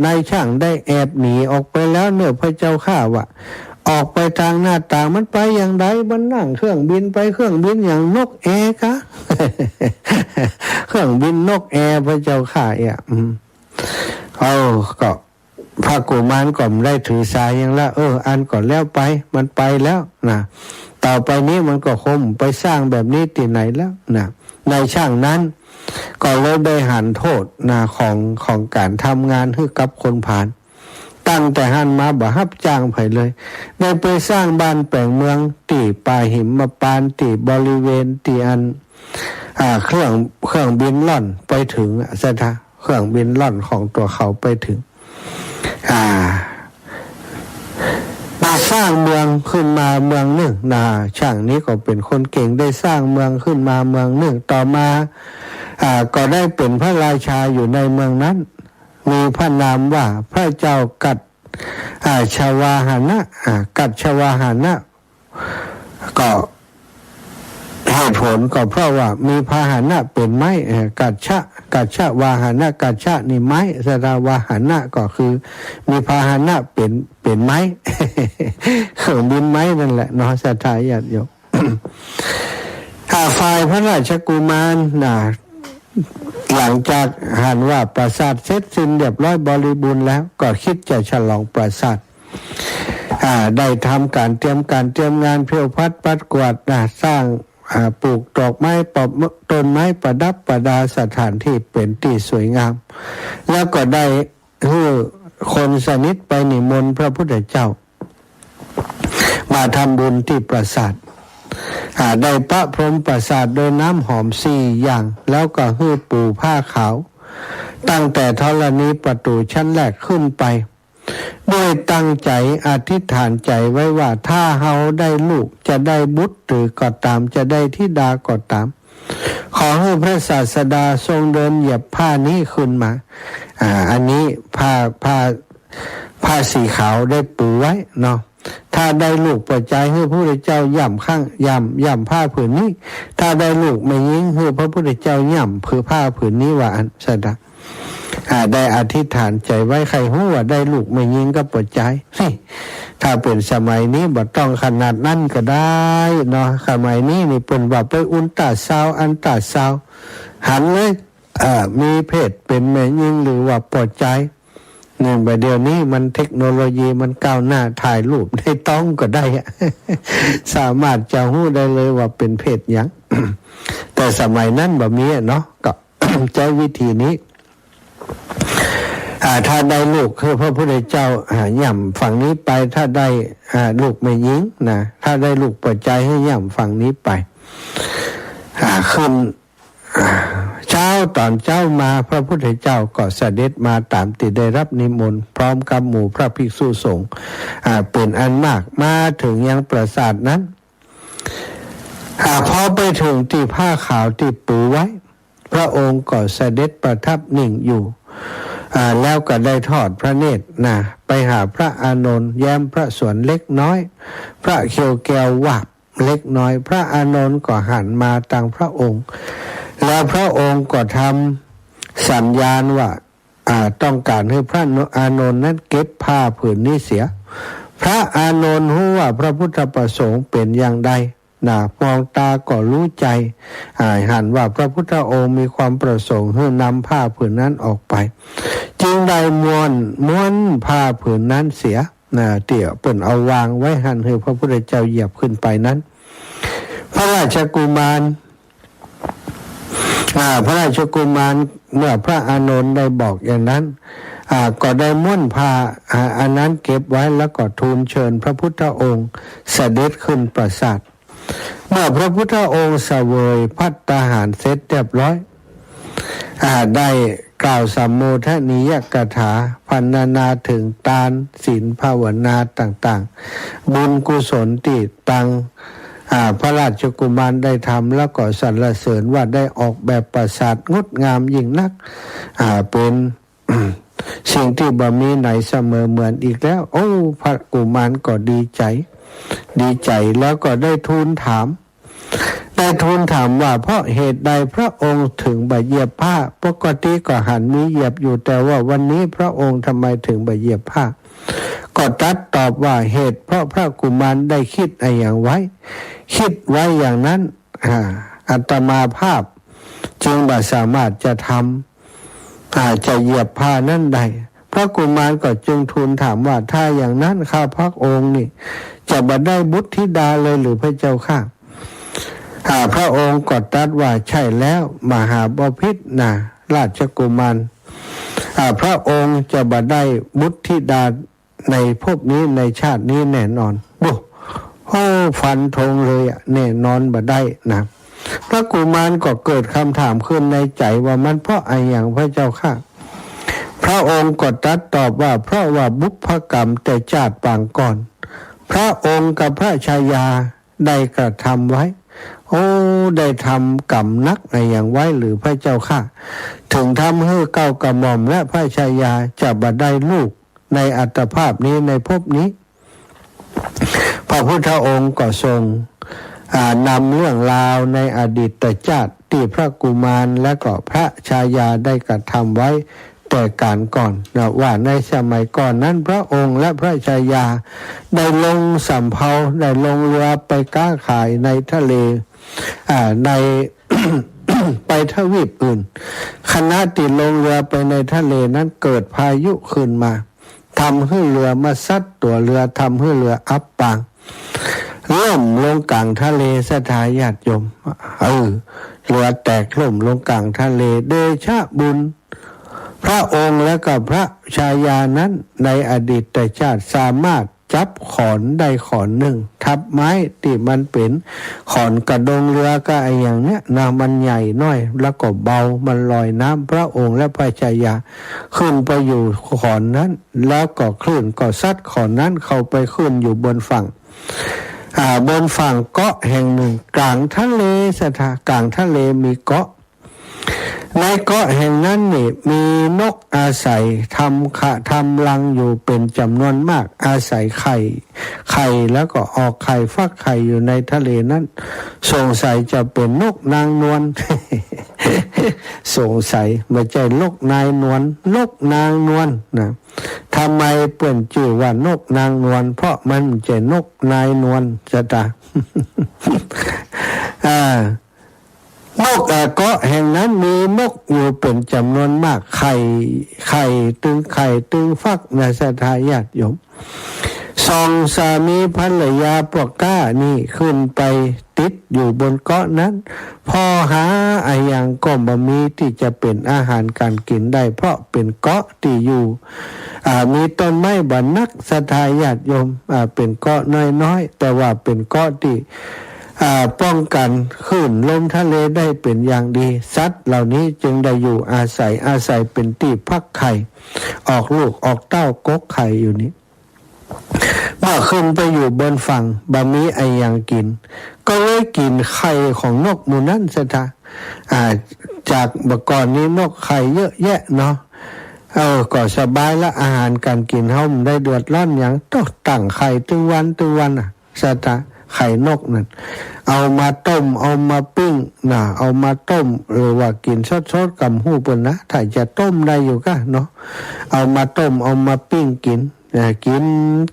นายช่างได้แอบหนีออกไปแล้วเนื้อพระเจ้าข้าว่าออกไปทางหน้าต่างมันไปอย่างไรมันนั่งเครื่องบินไปเครื่องบินอย่างนกแอร์คะ เครื่องบินนกแอร์พระเจ้าข้าก็พระกุมารก็ไม่ได้ถือสายอย่างละอันก่อนแล้วไปมันไปแล้วนะต่อไปนี้มันก็คงไปสร้างแบบนี้ที่ไหนแล้วนะในช่างนั้นก็เลยได้หันโทษนะของการทำงานให้กับคนผ่านตั้งแต่หันมาบ่ฮับจ้างไผเลยได้ไปสร้างบ้านแปลงเมืองตีป่าหิมมาปานตีบริเวณตีอันเครื่องบินล่อนไปถึงสถานเครื่องบินล่อนของตัวเขาไปถึงมาสร้างเมืองขึ้นมาเมืองหนึ่งช่างนี้ก็เป็นคนเก่งได้สร้างเมืองขึ้นมาเมืองหนึ่งต่อมาก็ได้เป็นพระราชาอยู่ในเมืองนั้นมีพระนามว่าพระเจ้ากัดชวาหนะกัดชวาหนะก็เหตุผลก็เพราะว่ามีพาหนะเป็นไม้กัดชะวาหนะกัดชะนี่ไม้สราวาหนะก็คือมีพาหนะเป็นไม้ เครื่องบินไม้นั่นแหละเนาะศรัทธาญาติโยม ฝ่ายพระราชกุมารหลังจากหันว่าปราสาทเสร็จสิ้นเรียบร้อยบริบูรณ์แล้วก็คิดจะฉลองปราสาทได้ทำการเตรียมงานเพียวพัดปัดกวาดสร้างปลูกดอกไม้ปอบต้นไม้ประดับประดาสถานที่เป็นที่สวยงามแล้วก็ได้คนสนิทไปนิมนต์พระพุทธเจ้ามาทำบุญที่ปราสาทได้ประพรมปราสาทโดยน้ำหอม4อย่างแล้วก็ปูผ้าขาวตั้งแต่ธรณีประตูชั้นแรกขึ้นไปด้วยตั้งใจอธิษฐานใจไว้ว่าถ้าเฮาได้ลูกจะได้บุตรหรือก็ตามจะได้ธิดาก็ตามขอให้พระศาสดาทรงเดินเหยียบผ้านี้ขึ้นมาอันนี้ผ้าสีขาวได้ปูไว้เนาะถ้าได้ลูกปัจจัยให้พระพุทธเจ้าย่ำผ้าผืนนี้ถ้าได้ลูกไม่ยิ่งให้พระพุทธเจ้าย่ำผืนผ้าผืนนี้ว่าอันสดา ได้อธิษฐานใจไว้ใครหู้ว่าได้ลูกไม่ยิงก็ปวดใจถ้าเป็นสมัยนี้บ่ต้องขนาดนั้นก็ได้เนาะสมัยนี้นี่เปิ่นว่าไปอุลตราซาวอันตราซาวหันเลยมีเพศเป็นแม่ยิงหรือว่าปวดใจเนี่ยแบบเดี๋ยวนี้มันเทคโนโลยีมันก้าวหน้าถ่ายรูปได้ต้องก็ได้ สามารถจะหู้ได้เลยว่าเป็นเพศหยัง แต่สมัยนั้นแบบนี้เนาะก็ ใช้วิธีนี้ถ้าได้ลูกคือพระพุทธเจ้าย่ำฝั่งนี้ไปถ้าได้ลูกไม่ยิงนะถ้าได้ลูกเปิดใจให้ย่ำฝั่งนี้ไปขึ้นเช้าตอนเจ้ามาพระพุทธเจ้าก็เสด็จมาตามติดได้รับนิมนต์พร้อมกับหมู่พระภิกษุสงฆ์เป็นอันมากมาถึงยังปราสาทนั้นพอไปถึงที่ผ้าขาวที่ปูไว้พระองค์ก็เสด็จประทับนิ่งอยู่แล้วก็ได้ทอดพระเนตรไปหาพระอานนท์แย้มพระสวนเล็กน้อยพระเขียวแก้ววับเล็กน้อยพระอานนท์ก็หันมาตั้งพระองค์แล้วพระองค์ก็ทำสัญญาณว่าต้องการให้พระอานนท์นั้นเก็บผ้าผืนนี้เสียพระอานนท์รู้ว่าพระพุทธประสงค์เป็นอย่างใดมองตาก็รู้ใจหันว่าพระพุทธองค์มีความประสงค์ให้นำผ้าผืนนั้นออกไปจึงได้ม้วนผ้าผืนนั้นเสียเตี่ยเปิ่นเอาวางไว้หันให้พระพุทธเจ้าเหยียบขึ้นไปนั้นพระราชกุมารเมื่อพระอานนท์ได้บอกอย่างนั้นก็ได้ม้วนผ้าอันนั้นเก็บไว้แล้วก็ทูลเชิญพระพุทธองค์เสด็จขึ้นปราสาทเมื่อพระพุทธองค์เสวยภัตตาหารเสร็จเรียบร้อยได้กล่าวสัมโมทนียกถาพรรณนาถึงทานศีลภาวนาต่างๆบุญกุศลที่ตังพระราชกุมารได้ทำแล้วก็สรรเสริญว่าได้ออกแบบปราสาทงดงามยิ่งนักเป็น สิ่งที่บ่มีไหนเสมอเหมือนอีกแล้วโอ้พระกุมารก็ดีใจแล้วก็ได้ทูลถามว่าเพราะเหตุใดพระองค์ถึงบ่เหยียบผ้าปกติก็หันมีเหยียบอยู่แต่ว่าวันนี้พระองค์ทำไมถึงบ่เหยียบผ้าก็ตรัสตอบว่าเหตุเพราะพระกุมารได้คิดอย่างไว้อย่างนั้นอัตมาภาพจึงบ่สามารถจะทำจะเหยียบผ้านั้นใดพระกุมารก็จึงทูลถามว่าถ้าอย่างนั้นข้าพระองค์นี่จะบ่ได้บุตรธิดาเลยหรือพระเจ้าข้าพระองค์ก็ตรัสว่าใช่แล้วมหาบพิตรราชกุมารพระองค์จะบ่ได้บุตรธิดาในภพนี้ในชาตินี้แน่นอนฟันธงเลยแน่นอนบ่ได้นะพระกุมารก็เกิดคำถามขึ้นในใจว่ามันเพราะอะไรอย่างพระเจ้าข้าพระองค์ก็ตรัสตอบว่าเพราะว่าบุพกรรมแต่ชาติปางก่อนพระองค์กับพระชายาได้กระทำไว้ได้ทำกรรมนักอะไรอย่างไว้หรือพระเจ้าข้าถึงทำให้เก้ากระหม่อมและพระชายาจะบ่ได้ลูกในอัตภาพนี้ในภพนี้พระพุทธองค์ก็ทรงนำเรื่องราวในอดีตชาติที่พระกุมารและก็พระชายาได้กระทำไว้แต่การก่อนว่าในสมัยก่อนนั้นพระองค์และพระชายาได้ลงสำเภาได้ลงเรือไปค้าขายในทะเลใน ไปทวีปอื่นขณะที่ลงเรือไปในทะเลนั้นเกิดพายุขึ้นมาทำให้เรือมาซัดตัวเรือทำให้เรืออับปางล่มลงกลางทะเลสถาญาติโยมเรือแตกล่มลงกลางทะเลเดชะบุญพระองค์และกับพระชายานั้นในอดีตชาติสามารถจับขอนได้ขอนหนึ่งทับไม้ที่มันเป็นขอนกระดงเรือก็อย่างเนี้ยมันใหญ่น้อยแล้วก็เบามันลอยน้ำพระองค์และพระชายาขึ้นไปอยู่ขอนนั้นแล้วก็คลื่นก็ซัดขอนนั้นเข้าไปขึ้นอยู่บนฝั่งบนฝั่งเกาะแห่งหนึ่งกลางทะเลกลางทะเลมีเกาะในเกาะแห่งนั้นนี่มีนกอาศัยทำรังอยู่เป็นจำนวนมากอาศัยไข่แล้วก็ออกไข่ฟักไข่อยู่ในทะเลนั้นสงสัยจะเป็นนกนางนวล สงสัยไม่ใช่นกนายนวลนกนางนวลนะทำไมเปิ่นชื่อว่านกนางนวลเพราะมันจะนกนายนวลจะตานกเกาะแห่งนั้นมีนกอยู่เป็นจำนวนมากไข่ตึงฟักนะศรัทธาญาติโยมสองสามีภรรยาพวกก้านี่ขึ้นไปติดอยู่บนเกาะนั้นพอหาอย่างก็บ่มีที่จะเป็นอาหารการกินได้เพราะเป็นเกาะที่อยู่มีต้นไม้บันนักศรัทธาญาติโยมเป็นเกาะน้อยๆแต่ว่าเป็นเกาะที่ป้องกันคลื่นลมทะเลได้เป็นอย่างดีสัตว์เหล่านี้จึงได้อยู่อาศัยเป็นที่พักไข่ออกลูกออกเต้ากกไข่อยู่นี้เมื่อขึ้นไปอยู่บนฝั่งบะมีไอยังกินก็เลยกินไข่ของนกหมู่นั้นซะท่าจากเมื่อก่อนนี้นกไข่เยอะแยะเนาะก็สบายละอาหารการกินเฮาไม่ได้เดือดร้อนอย่างต้องตั้งไข่ตึงวันซะท่าไข่นกนั่นเอามาต้มเอามาปิ้งเอามาต้มหรือว่ากินสดๆกับหูเปิ้นนะถ้าจะต้มได้อยู่ก็เนาะเอามาต้มเอามาปิ้งกิน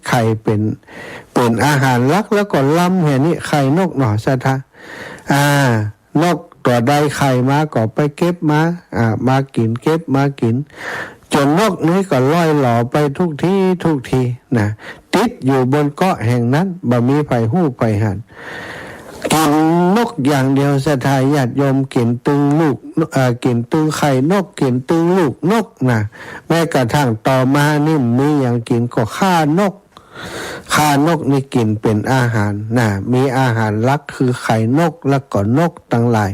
ไข่เป็นอาหารหลักแล้วก็ล้ำเห็นนี่ไข่นกหน่อซะท่านกตัวใดไข่มาก็ไปเก็บมากินเก็บมากินจนนกนี้ก็ล่อยหล่อไปทุกทีนะติดอยู่บนเกาะแห่งนั้นบ่มีไผหู้ไผหันกินนกอย่างเดียวศรัทธาญาติโยมกินตึงลูกกินตึงไข่นกกินตึงลูกนกนะแม้กระทั่งต่อมานี่มีอย่างกินก็ฆ่านกนี่กินเป็นอาหารนะมีอาหารหลักคือไข่นกแล้วก็นกต่างหลาย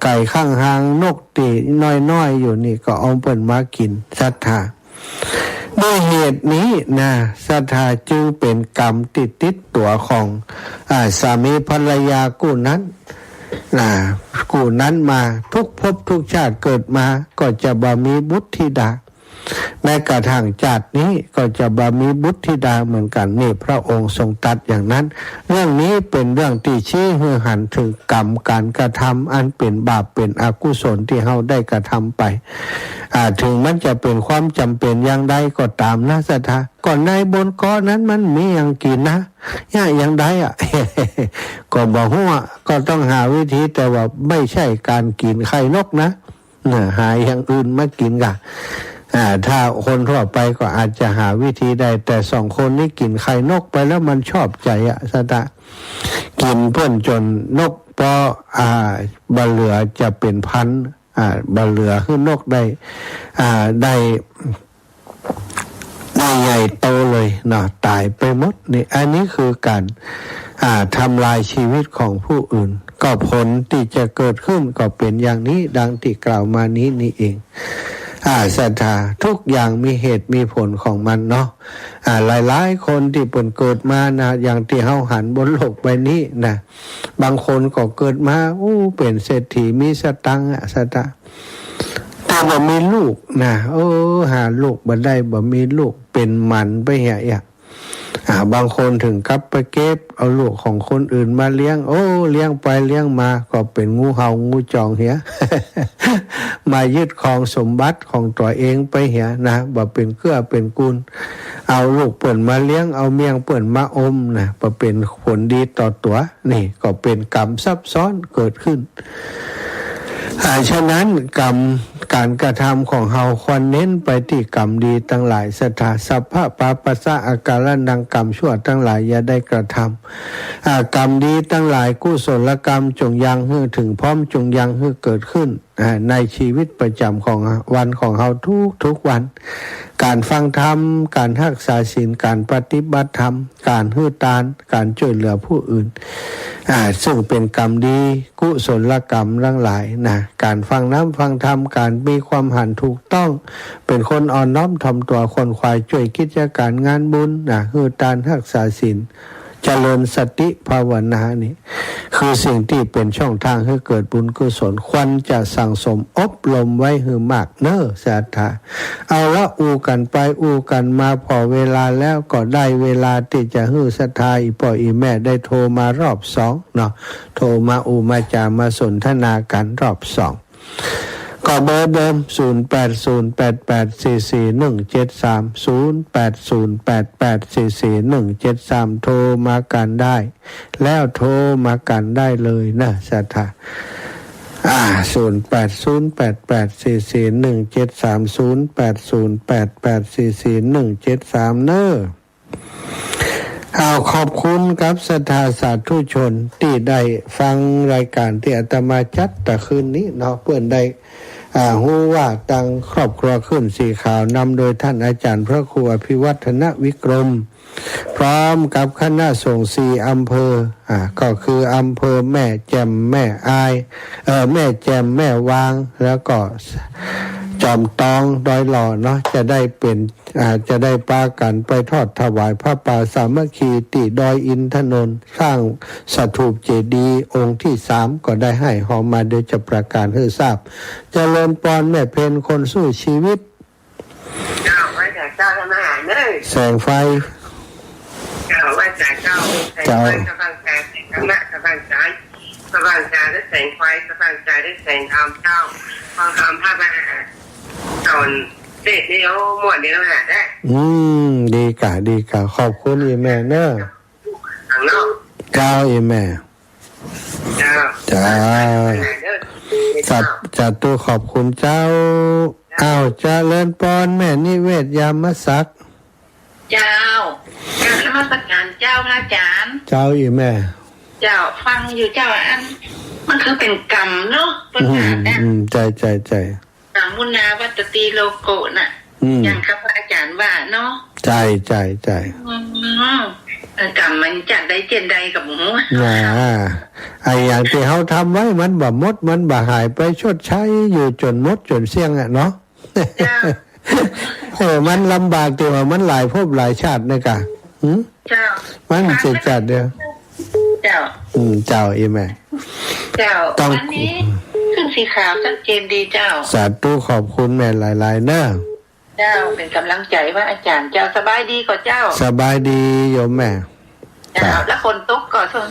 ไก่ข้างหางนกตีน้อยอยู่นี่ก็เอาเปิ่นมากินศรัทธาด้วยเหตุนี้นะศรัทธาจึงเป็นกรรมติดตัวของสามีภรรยาคู่นั้นมาทุกภพทุกชาติเกิดมาก็จะบ่มีบุตรธิดาแม้กระทั่งชาตินี้ก็จะบ่มีบุตรธิดาเหมือนกันนี่พระองค์ทรงตรัสอย่างนั้นเรื่องนี้เป็นเรื่องที่ชี้ให้หันถึงกรรมการกระทำอันเป็นบาปเป็นอกุศลที่เฮาได้กระทำไปถึงมันจะเป็นความจำเป็นอย่างใดก็ตามนะศรัทธาก่อนในบนเกาะนั้นมันมีอย่างกินนะอย่างใดก็บอกว่าก็ต้องหาวิธีแต่ว่าไม่ใช่การกินไข่นกนะหาอย่างอื่นมากินกันถ้าคนทั่วไปก็อาจจะหาวิธีได้แต่สองคนนี้กินไข่นกไปแล้วมันชอบใจสตะกินเพื่อนจนนกเพราะบะเหลือจะเป็นพันบะเหลือขึ้นนกได้ใหญ่โตเลยตายไปหมดนี่อันนี้คือการทำลายชีวิตของผู้อื่นก็ผลที่จะเกิดขึ้นก็เป็นอย่างนี้ดังที่กล่าวมานี้เองศรัทธาทุกอย่างมีเหตุมีผลของมันเนาะหลายคนที่เปิ่นเกิดมานะอย่างที่เฮาหันบนโลกใบนี้นะบางคนก็เกิดมาเป็นเศรษฐีมีสตังค์ศรัทธาแต่บ่มีลูกนะหาลูกบ่ได้บ่มีลูกเป็นมันไปบางคนถึงกับไปเก็บเอาลูกของคนอื่นมาเลี้ยงเลี้ยงไปเลี้ยงมาก็เป็นงูเห่างูจองมายึดครองสมบัติของตัวเองไปนะบ่เป็นเกื้อเป็นกุลเอาลูกเปิ่นมาเลี้ยงเอาเมียงเปิ่นมาอมนะบ่เป็นผลดีต่อตัวนี่ก็เป็นกรรมซับซ้อนเกิดขึ้นฉะนั้นกรรมการกระทำของเฮาควรเน้นไปที่กรรมดีทั้งหลายสัทธาสัพพะปาปัสสะอาการดังกรรมชั่วทั้งหลายอย่าได้กระทำกรรมดีทั้งหลายกุศลกรรมจงยังให้ถึงพร้อมจงยังให้เกิดขึ้นในชีวิตประจำของวันของเฮาทุกวันการฟังธรรมการรักษาศีลการปฏิบัติธรรมการให้ทานการช่วยเหลือผู้อื่นซึ่งเป็นกรรมดีกุศลกรรมทั้งหลายนะการฟังฟังธรรมการมีความหันถูกต้องเป็นคนอ่อนน้อมถ่อมตัวคนควายช่วยกิจการงานบุญให้ทานรักษาศีลเจริญสติภาวนานี่ คือสิ่งที่เป็นช่องทางให้เกิดบุญกุศลควรจะสั่งสมอบรมไว้ให้มากเน้อศรัทธาเอาละอูกันไปอูกันมาพอเวลาแล้วก็ได้เวลาที่จะฮื้อศรัทธาอีพ่ออีแม่ได้โทรมารอบสองเนาะโทรมาอูมาจามาสนทนากันรอบสองก็เบอร์เดิม08088441730808844173โทรมากันได้แล้วโทรมากันได้เลยนะศรัทธา08084417300808844173เนอะเอาขอบคุณกับศรัทธาสาธุชนที่ได้ฟังรายการที่อาตมาจัดแต่คืนนี้เนาะเพื่อนได้ฮู้ว่าตังครอบครัวขึ้นสีขาวนำโดยท่านอาจารย์พระครูอภิวัฒนวิกรมพร้อมกับคณะสงฆ์4อำเภอก็คืออำเภอแม่แจ่มแม่อายแม่แจ่มแม่วางแล้วก็จอมตองดอยหล่อเนาะจะได้เป็นจะได้ปากันไปทอดถวายพระป่าสามัคคีติดอยอินทนนท์สร้างสถูปเจดีย์องค์ที่3ก็ได้ให้หอมมาโดยจะประกาศให้ทราบเจริญพรแม่เพนคนสู้ชีวิตเจ้าไว้จากเจ้าทำอาหารเลยแสงไฟเจ้าไว้จากเจ้าแสงไฟสว่างใจธรรมะสว่างใจสว่างใจได้แสงไฟสว่างใจได้แสงธรรมเจ้าฟังธรรมภาพอาหารตอนเด็กนี่เขาหมวดเดียวหาได้ดีกะขอบคุณอีแม่เนอะทางนอกเจ้าอีแม่จ้าจัดตัวขอบคุณเจ้าเจริญพรแม่นิเวศยามศักดิ์เจ้านมัสการเจ้าพระอาจารย์เจ้าอีแม่เจ้าฟังอยู่เจ้าอันมันคือเป็นกรรมเนาะปัญหาเนี่ยใจกรรมมุนาวัตติโลโกน่ะอย่างครับพระอาจารย์ว่าเนาะใจกรรมมันจัดได้เจนใดกับหมูไอ้อย่างที่เขาทำไว้มันบ่หมดมันบ่หายไปชดใช้อยู่จนหมดจนเสี่ยงเนาะมันลำบากตัวมันหลายภพหลายชาติเนี่ยกะมันเจ็ดจัดเดียวเจ้าอีแม่ต้องวันนี้ขึ้นสีขาวชัดเจนดีเจ้าสาธุขอบคุณแม่หลายๆเนอะเจ้าเป็นกำลังใจว่าอาจารย์เจ้าสบายดีก่อนเจ้าสบายดีโยมแม่แล้วคนตกก่อนช่ว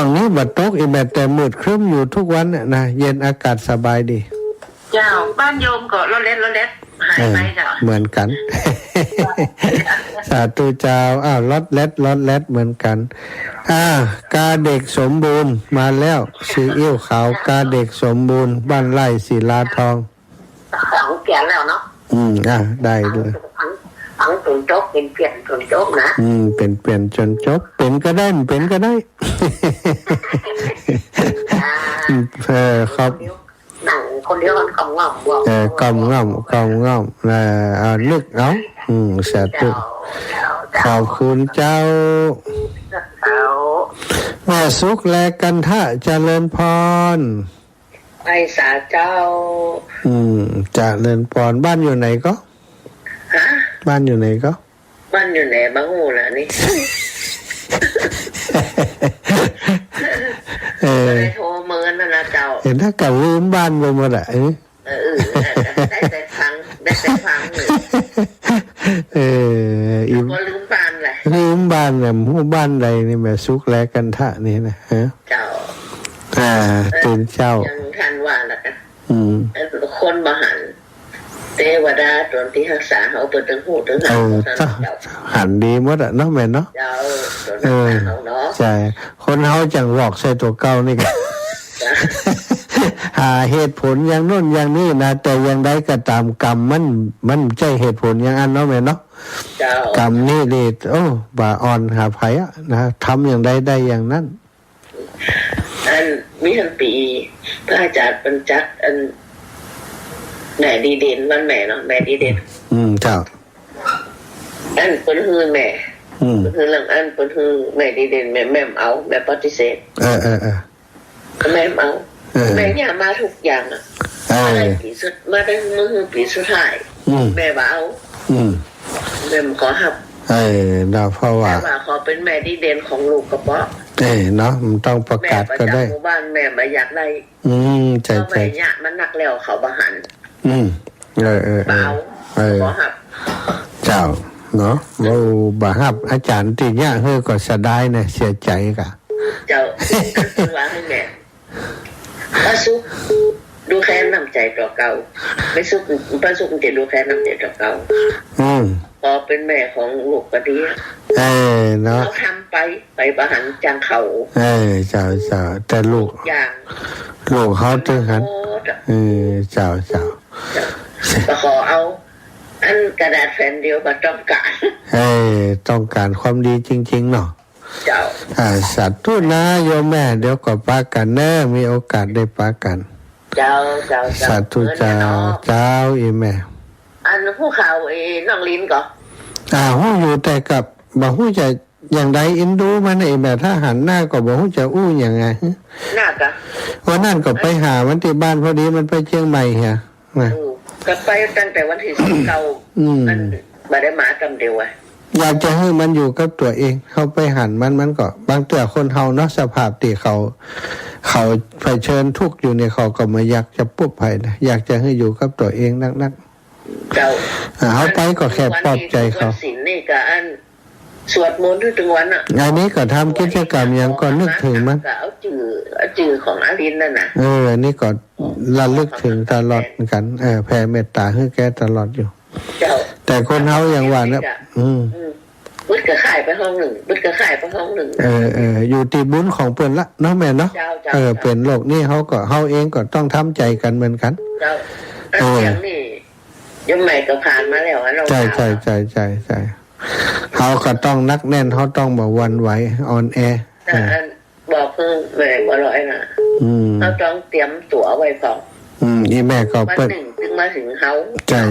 งนี้บัดตกอีแม่แต่มืดครึ้มอยู่ทุกวันน่ะนะเย็นอากาศสบายดีเจ้าบ้านโยมก็รถเล็ดหายไปเจ้าเหมือนกันสาธุเจ้ารถเล็ดเหมือนกันกาเด็กสมบูรณ์มาแล้วซีอิ๊วขาวกาเด็กสมบูรณ์บ้านไร่ศิลาทองของแก่แล้วเนาะได้เลยฝังจนจบเป็นเปลี่ยนจนจบนะเป็นเปลี่ยนจนจบเป็นก็ได้ครับหนังคนเดียวกันกำง่อมกำง่อมนึกเอาสาธุขอบคุณเจ้าแม่สุขแลกันทะเจริญพรไอสาเจ้าเจริญพรบ้านอยู่ไหนก็บ้านอยู่ไหนบ้างหูล่ะนี่โทรเมินนะเจ้าเห็นถ้ากับลืมบ้านไปหมดอ่ะได้แต่ฟังอีกลืมบ้านแหละลืมบ้านเนี่ยหมู่บ้านใดนี่แม่สุกแลกันทะนี่นะฮะเจ้าตื่นเจ้ายังทันว่าล่ะกันคนมหันเทวดาตอนที่รักษาเขาเปิดถึงหูถึงหันดีหมดอ่ะเนาะแม่เนาะใช่คนเขาจังหลอกใส่ตัวเก่านี่กันหาเหตุผลอย่างโน้นอย่างนี้นะแต่อย่างใดก็ตามกรรมมันใช่เหตุผลอย่างอันเนาะแม่เนาะกรรมนี่ดีบ่าอ่อนหาไผนะทำอย่างใดได้อย่างนั้นอันมีทั้งปีพระอาจารย์ปัญจักอันแม่ดีเด่นวันแม่เนาะแม่ดีเด่นเจ้าอันเป็นฮือแม่เป็นฮือเรื่องอันเป็นฮือแม่ดีเด่นแม่เอาแม่ปฏิเสธแม่เอาแม่เนี่ยมาทุกอย่างอ่ะปีสุดมาได้มือปีสุดท้ายแม่บ่เอาแม่ขอหับดาวพ่อว่าขอเป็นแม่ดีเด่นของลูกกระเปาะ เนาะมันต้องประกาศก็ได้แม่ประจำหมู่บ้านแม่ไม่อยากได้ใจแม่เนี่ยมันหนักแล้วเขาบหันเบาขอหับเจ้าเนาะเราบาฮับอาจารย์ตีเนี่ยเฮ้ก็เสียดายเนี่ยเสียใจกะเจ้าว่าให้แม่ป้าซุกดูแค่น้ำใจต่อเก่าไม่ซุกป้าซุกจะดูแค่น้ำใจต่อเก่าพอเป็นแม่ของลูกก็ดีเนาะเขาทำไปประหันจังเขาเจ้าแต่ลูกอย่างลูกเขาถึงหันเจ้าก็ขอเอาอันกระดาษแผ่นเดียวก็ต้องการต้องการความดีจริงๆเนาะเจ้าสาธุนะโยมแม่เดี๋ยวก็ปากันเนอะมีโอกาสได้ปากันเจ้าสาธุเจ้าอีแม่อันผู้ข่าวน้องลิ้นก็หู้อยู่แต่กับบอกหู้จะอย่างใดอินดูมันไอ้แบบถ้าหันหน้าก็บอกหู้จะอู้อย่างไงน่ากะวันนั้นก็ไปหามันที่บ้านพอดีมันไปเชียงใหม่เหรอก็ไปตั้งแต่วันที่19มันมาได้มาจำเดียวไว้อยากจะให้มันอยู่กับตัวเองเขาไปหันมันก็บางตัวคนเฮาเนาะสภาพที่เขาเผชิญทุกข์อยู่ในเขาก็ไม่อยากจะปุ๊บไปนะอยากจะให้อยู่กับตัวเองนักเจ้าเขาไปก็แค่ปลอบใจเขาศีลนี่ก็อันสวดมนต์ทุกวันอ่ะอันนี้ก็ทำกิจกรรมอย่างก็นึกถึงมันเอาจื่อของอารินนั่นน่ะอันนี้ก็ระลึกถึงตลอดกันแผ่เมตตาให้แกตลอดอยู่แต่คนเฮาอย่างว่านะบึดกระข่ายไปห้องหนึ่งอยู่ที่บุญของเปิ้นละเนาะแม่เนาะเป็นโลกนี่เฮาเองก็ต้องทำใจกันเหมือนกันเสียงนี่ยังใหม่ก็ผ่านมาแล้วเราใช่เขาก็ต้องนักแน่นเขาต้องบอกวันไหวออนแอร์บอกเพิ่งแม่บ่ร้อยนะเขาต้องเตรียมตั๋วไว้ก่อนอีแม่ก็เปิ้ลถึงมาถึงเขาใช่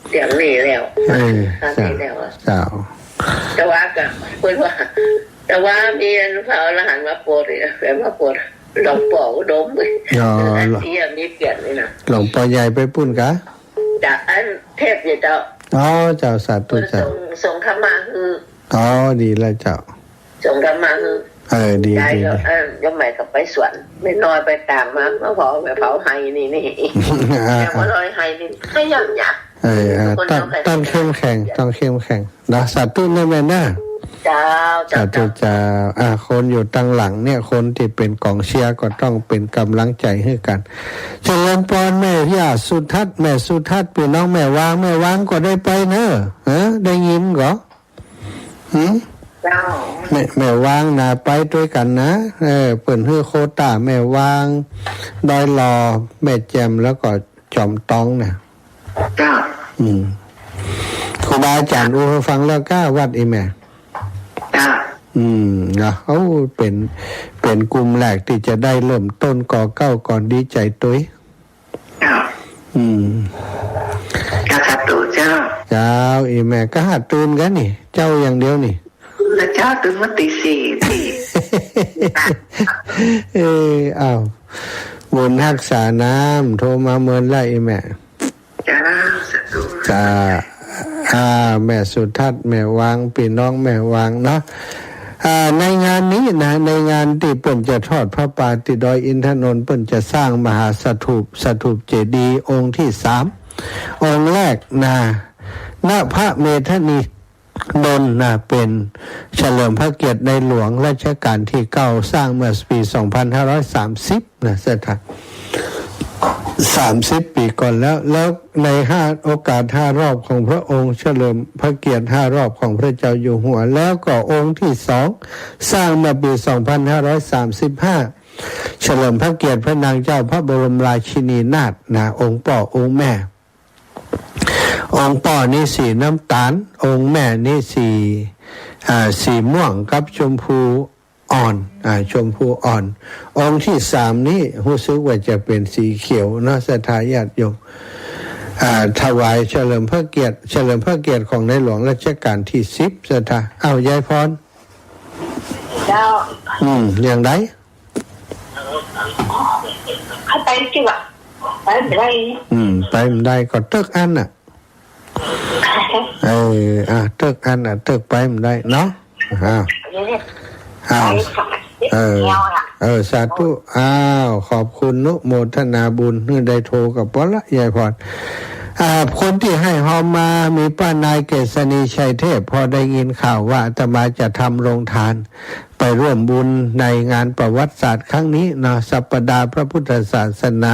เสียงนี่แล้วเจ้าแต่ว่าก็เพิ่นว่าแต่ว่ามีพระอรหันต์มาโปรดแบบว่าโปรดหลวงปู่อุดมเลยอันที่มีเปลี่ยนเลยนะหลวงปู่ใหญ่ไปปุ้นกะจากอันเทพเจ้าเจ้าสาธุเจ้าส่งธรรมะคือดีแล้วเจ้าส่งธรรมะคือดียังใหม่กับไปสวนไม่น้อยไปตามมาเมื่อพอไปเผาไห้นี่แต่ว่าน้อยไห้นี่ไม่ยำหยาต้องเข้มแข็งนะสาธุนะแม่นะสาธุเจ้าคนอยู่ตั้งหลังเนี่ยคนที่เป็นกองเชียร์ก็ต้องเป็นกำลังใจให้กันเจริญพรแม่ย่าสุทัศน์แม่สุทัศน์เป็นน้องแม่วางก็ได้ไปเนอะได้ยินเหรอแม่วางนะไปด้วยกันนะเปิ่นฮื้อโคตาแม่วางดอยรอแม่แจมแล้วก็จอมตองนะครูบาอาจารย์ฟังแล้วก้าวัดอีแม่นะเขาเป็นกลุ่มแรกที่จะได้เริ่มต้นก่อเก้าก่อนดีใจตุ้ยกหัดตูเจ้าอีแม่ก็หัดตื่นกันนี่เจ้าอย่างเดียวนี่แล้วเจ้าตื่นมาตี 4อ้าวบุญรักษาน้ำโทรมาเมินไล่อีแม่จ้าแม่สุทัศน์แม่วางพี่น้องแม่วางเนาะในงานนี้นะในงานที่เปิ้นจะทอดพระป่าที่ดอยอินทนนท์เปิ้นจะสร้างมหาสถูปเจดีย์องค์ที่3องค์แรกณพระเมธานีนนท์เป็นเฉลิมพระเกียรติในหลวงรัชกาลที่9สร้างเมื่อปี2530นะสัก30 ปีก่อนแล้วในโอกาส5 รอบของพระองค์เฉลิมพระเกียรติ5 รอบของพระเจ้าอยู่หัวแล้วก็องค์ที่2สร้างมาปี2535เฉลิมพระเกียรติพระนางเจ้าพระบรมราชินีนาถองค์พ่อองค์แม่องค์พ่อนี่สีน้ำตาลองค์แม่นี่สีม่วงกับชมพูอ่อนชมพูอ่อนองค์ที่3นี้รู้สึกว่าจะเป็นสีเขียวนะศรัทธาญาติโยมถวายเฉลิมพระเกียรติของในหลวงรัชกาลที่10ศรัทธายายพรเจ้าอย่างไรไปจิวะไปไม่ได้ไปไม่ได้ก็ตึกอันตึกอันตึกไปไม่ได้เนาะ อ้าวสาธุอ้าวขอบคุณนุโมทนาบุญนี่ได้โทรกับปละยายพรคนที่ให้หอมมามีป้านายเกษณีชัยเทพพอได้ยินข่าวว่าอาตมาจะทำโรงทานไปร่วมบุญในงานประวัติศาสตร์ครั้งนี้นะสัปดาห์พระพุทธศาสนา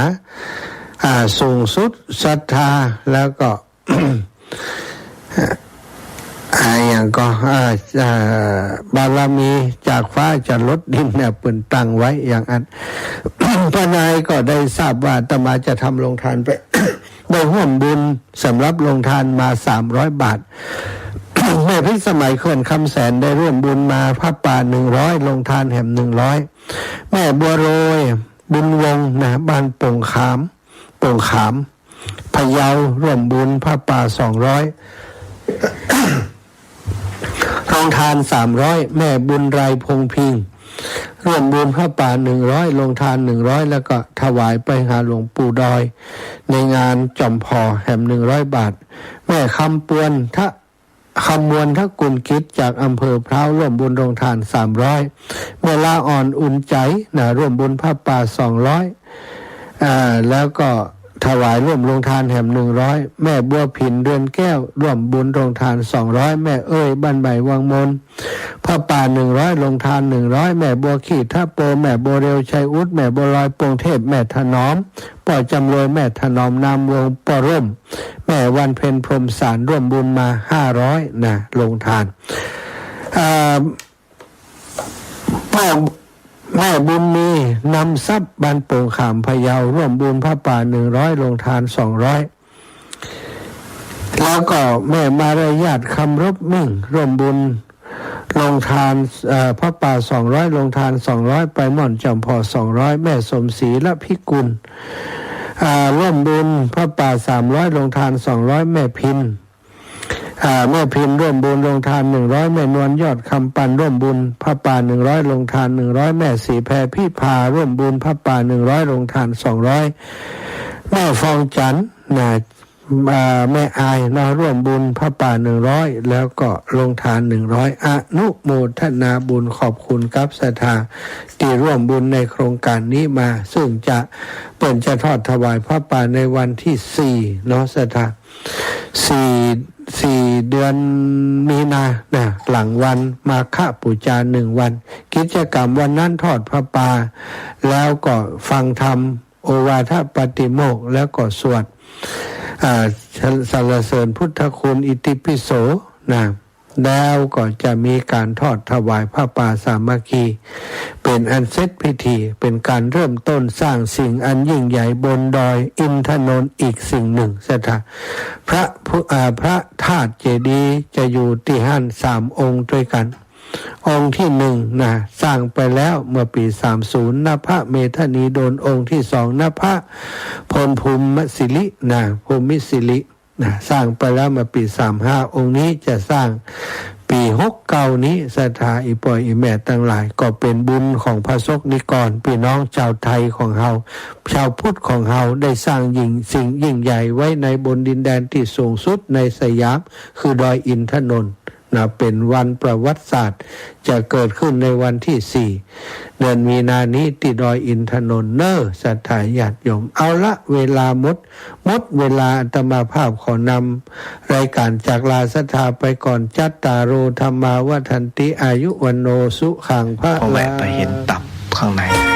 สูงสุดศรัทธาแล้วก็ อย่างก็บารมีจากฟ้าจะลดดินเนี่ยปืนตั้งไว้อย่างนั้น พระนายก็ได้ทราบว่าอาตมาจะทำโรงทานไป ได้ร่วมบุญสำหรับโรงทานมา300 บาท แม่พิสมัยเขื่อนคำแสนได้ร่วมบุญมาพระป่า100โรงทานแห่ม100แม่บัวโรยบุญวงนะบ้านโป่งขามพะเยาร่วมบุญพระป่า200 โรงทาน300แม่บุญไรพงพิงร่วมบุญพระป่า100โรงทาน100แล้วก็ถวายไปหาหลวงปู่ดอยในงานจอมพอแห่ม100 บาทแม่คำมวลทะกุลคิดจากอำเภอพร้าวร่วมบุญโรงทาน300แม่ลาอ่อนอุ่นใจนะร่วมบุญพระป่า200แล้วก็ถวายร่วมโรงทานแห่ม100แม่บัวผินเดือนแก้วร่วมบุญโรงทาน200แม่เอ้ยบ้านใหม่วังมนพระป่า100โรงทาน100แม่บัวขีดท่าโปแม่บัวเร็วชัยอุดแม่บัวลอยปวงเทพแม่ถนอมป่อจำรวยแม่ถนอมนามวงป่อร่มแม่วันเพ็ญพรหมสารร่วมบุญมา500นะโรงทานแม่บุญมีนำทรัพย์บ้านโป่งขามพะเยาร่วมบุญพระป่า100โรงทาน200แล้วก็แม่มารยาทคำรบมิ่งร่วมบุญโรงทานพระป่า200โรงทาน200ไปม่อนจอมพอ200แม่สมศรีและพิกุลร่วมบุญพระป่า300โรงทาน200แม่พินแม่พิมพ์ร่วมบุญโรงทาน100แม่นวลยอดคำปันร่วมบุญพระป่า100โรงทาน100แม่สีแพรพี่พาร่วมบุญพระป่า100โรงทาน200แม่ฟองจันทร์แม่อายร่วมบุญพระป่า100แล้วก็โรงทาน100อนุโมทนาบุญขอบคุณกับศรัทธาที่ร่วมบุญในโครงการนี้มาซึ่งจะเปิดจะทอดถวายพระป่าในวันที่4ศรัทธา4 เดือนมีนาหลังวันมาฆบูชา1 วันกิจกรรมวันนั้นทอดพระป่าแล้วก็ฟังธรรมโอวาทปาติโมกข์แล้วก็สวดสรรเสริญพุทธคุณอิติปิโสแล้วก็จะมีการทอดถวายผ้าป่าสามัคคีเป็นอันเสร็จพิธีเป็นการเริ่มต้นสร้างสิ่งอันยิ่งใหญ่บนดอยอินทนนท์อีกสิ่งหนึ่งศรัทธาพระธาตุเจดีย์จะอยู่ที่หั้น3 องค์ด้วยกันองค์ที่1สร้างไปแล้วเมื่อปี30ณพระเมธานีโดนองค์ที่2ณพระพลภูมิศิริภูมิศิริสร้างไปแล้วเมื่อปี35องค์นี้จะสร้างปี69นี้ศรัทธาอีปอยอีแม่ทั้งหลายก็เป็นบุญของพระสงฆ์นิกรพี่น้องชาวไทยของเฮาชาวพุทธของเฮาได้สร้างสิ่งยิ่งใหญ่ไว้ในบนดินแดนที่สูงสุดในสยามคือดอยอินทนนท์เป็นวันประวัติศาสตร์จะเกิดขึ้นในวันที่4 เดือนมีนานี้ที่ดอยอินทนนท์ศรัทธาญาติโยมเอาละเวลาหมดเวลาอาตมาภาพขอนำรายการจากลาศรัทธาไปก่อนจัตตาโรธรรมาวัฏันติอายุวันโนสุขังพระลาพอแวะไปเห็นตับข้างใน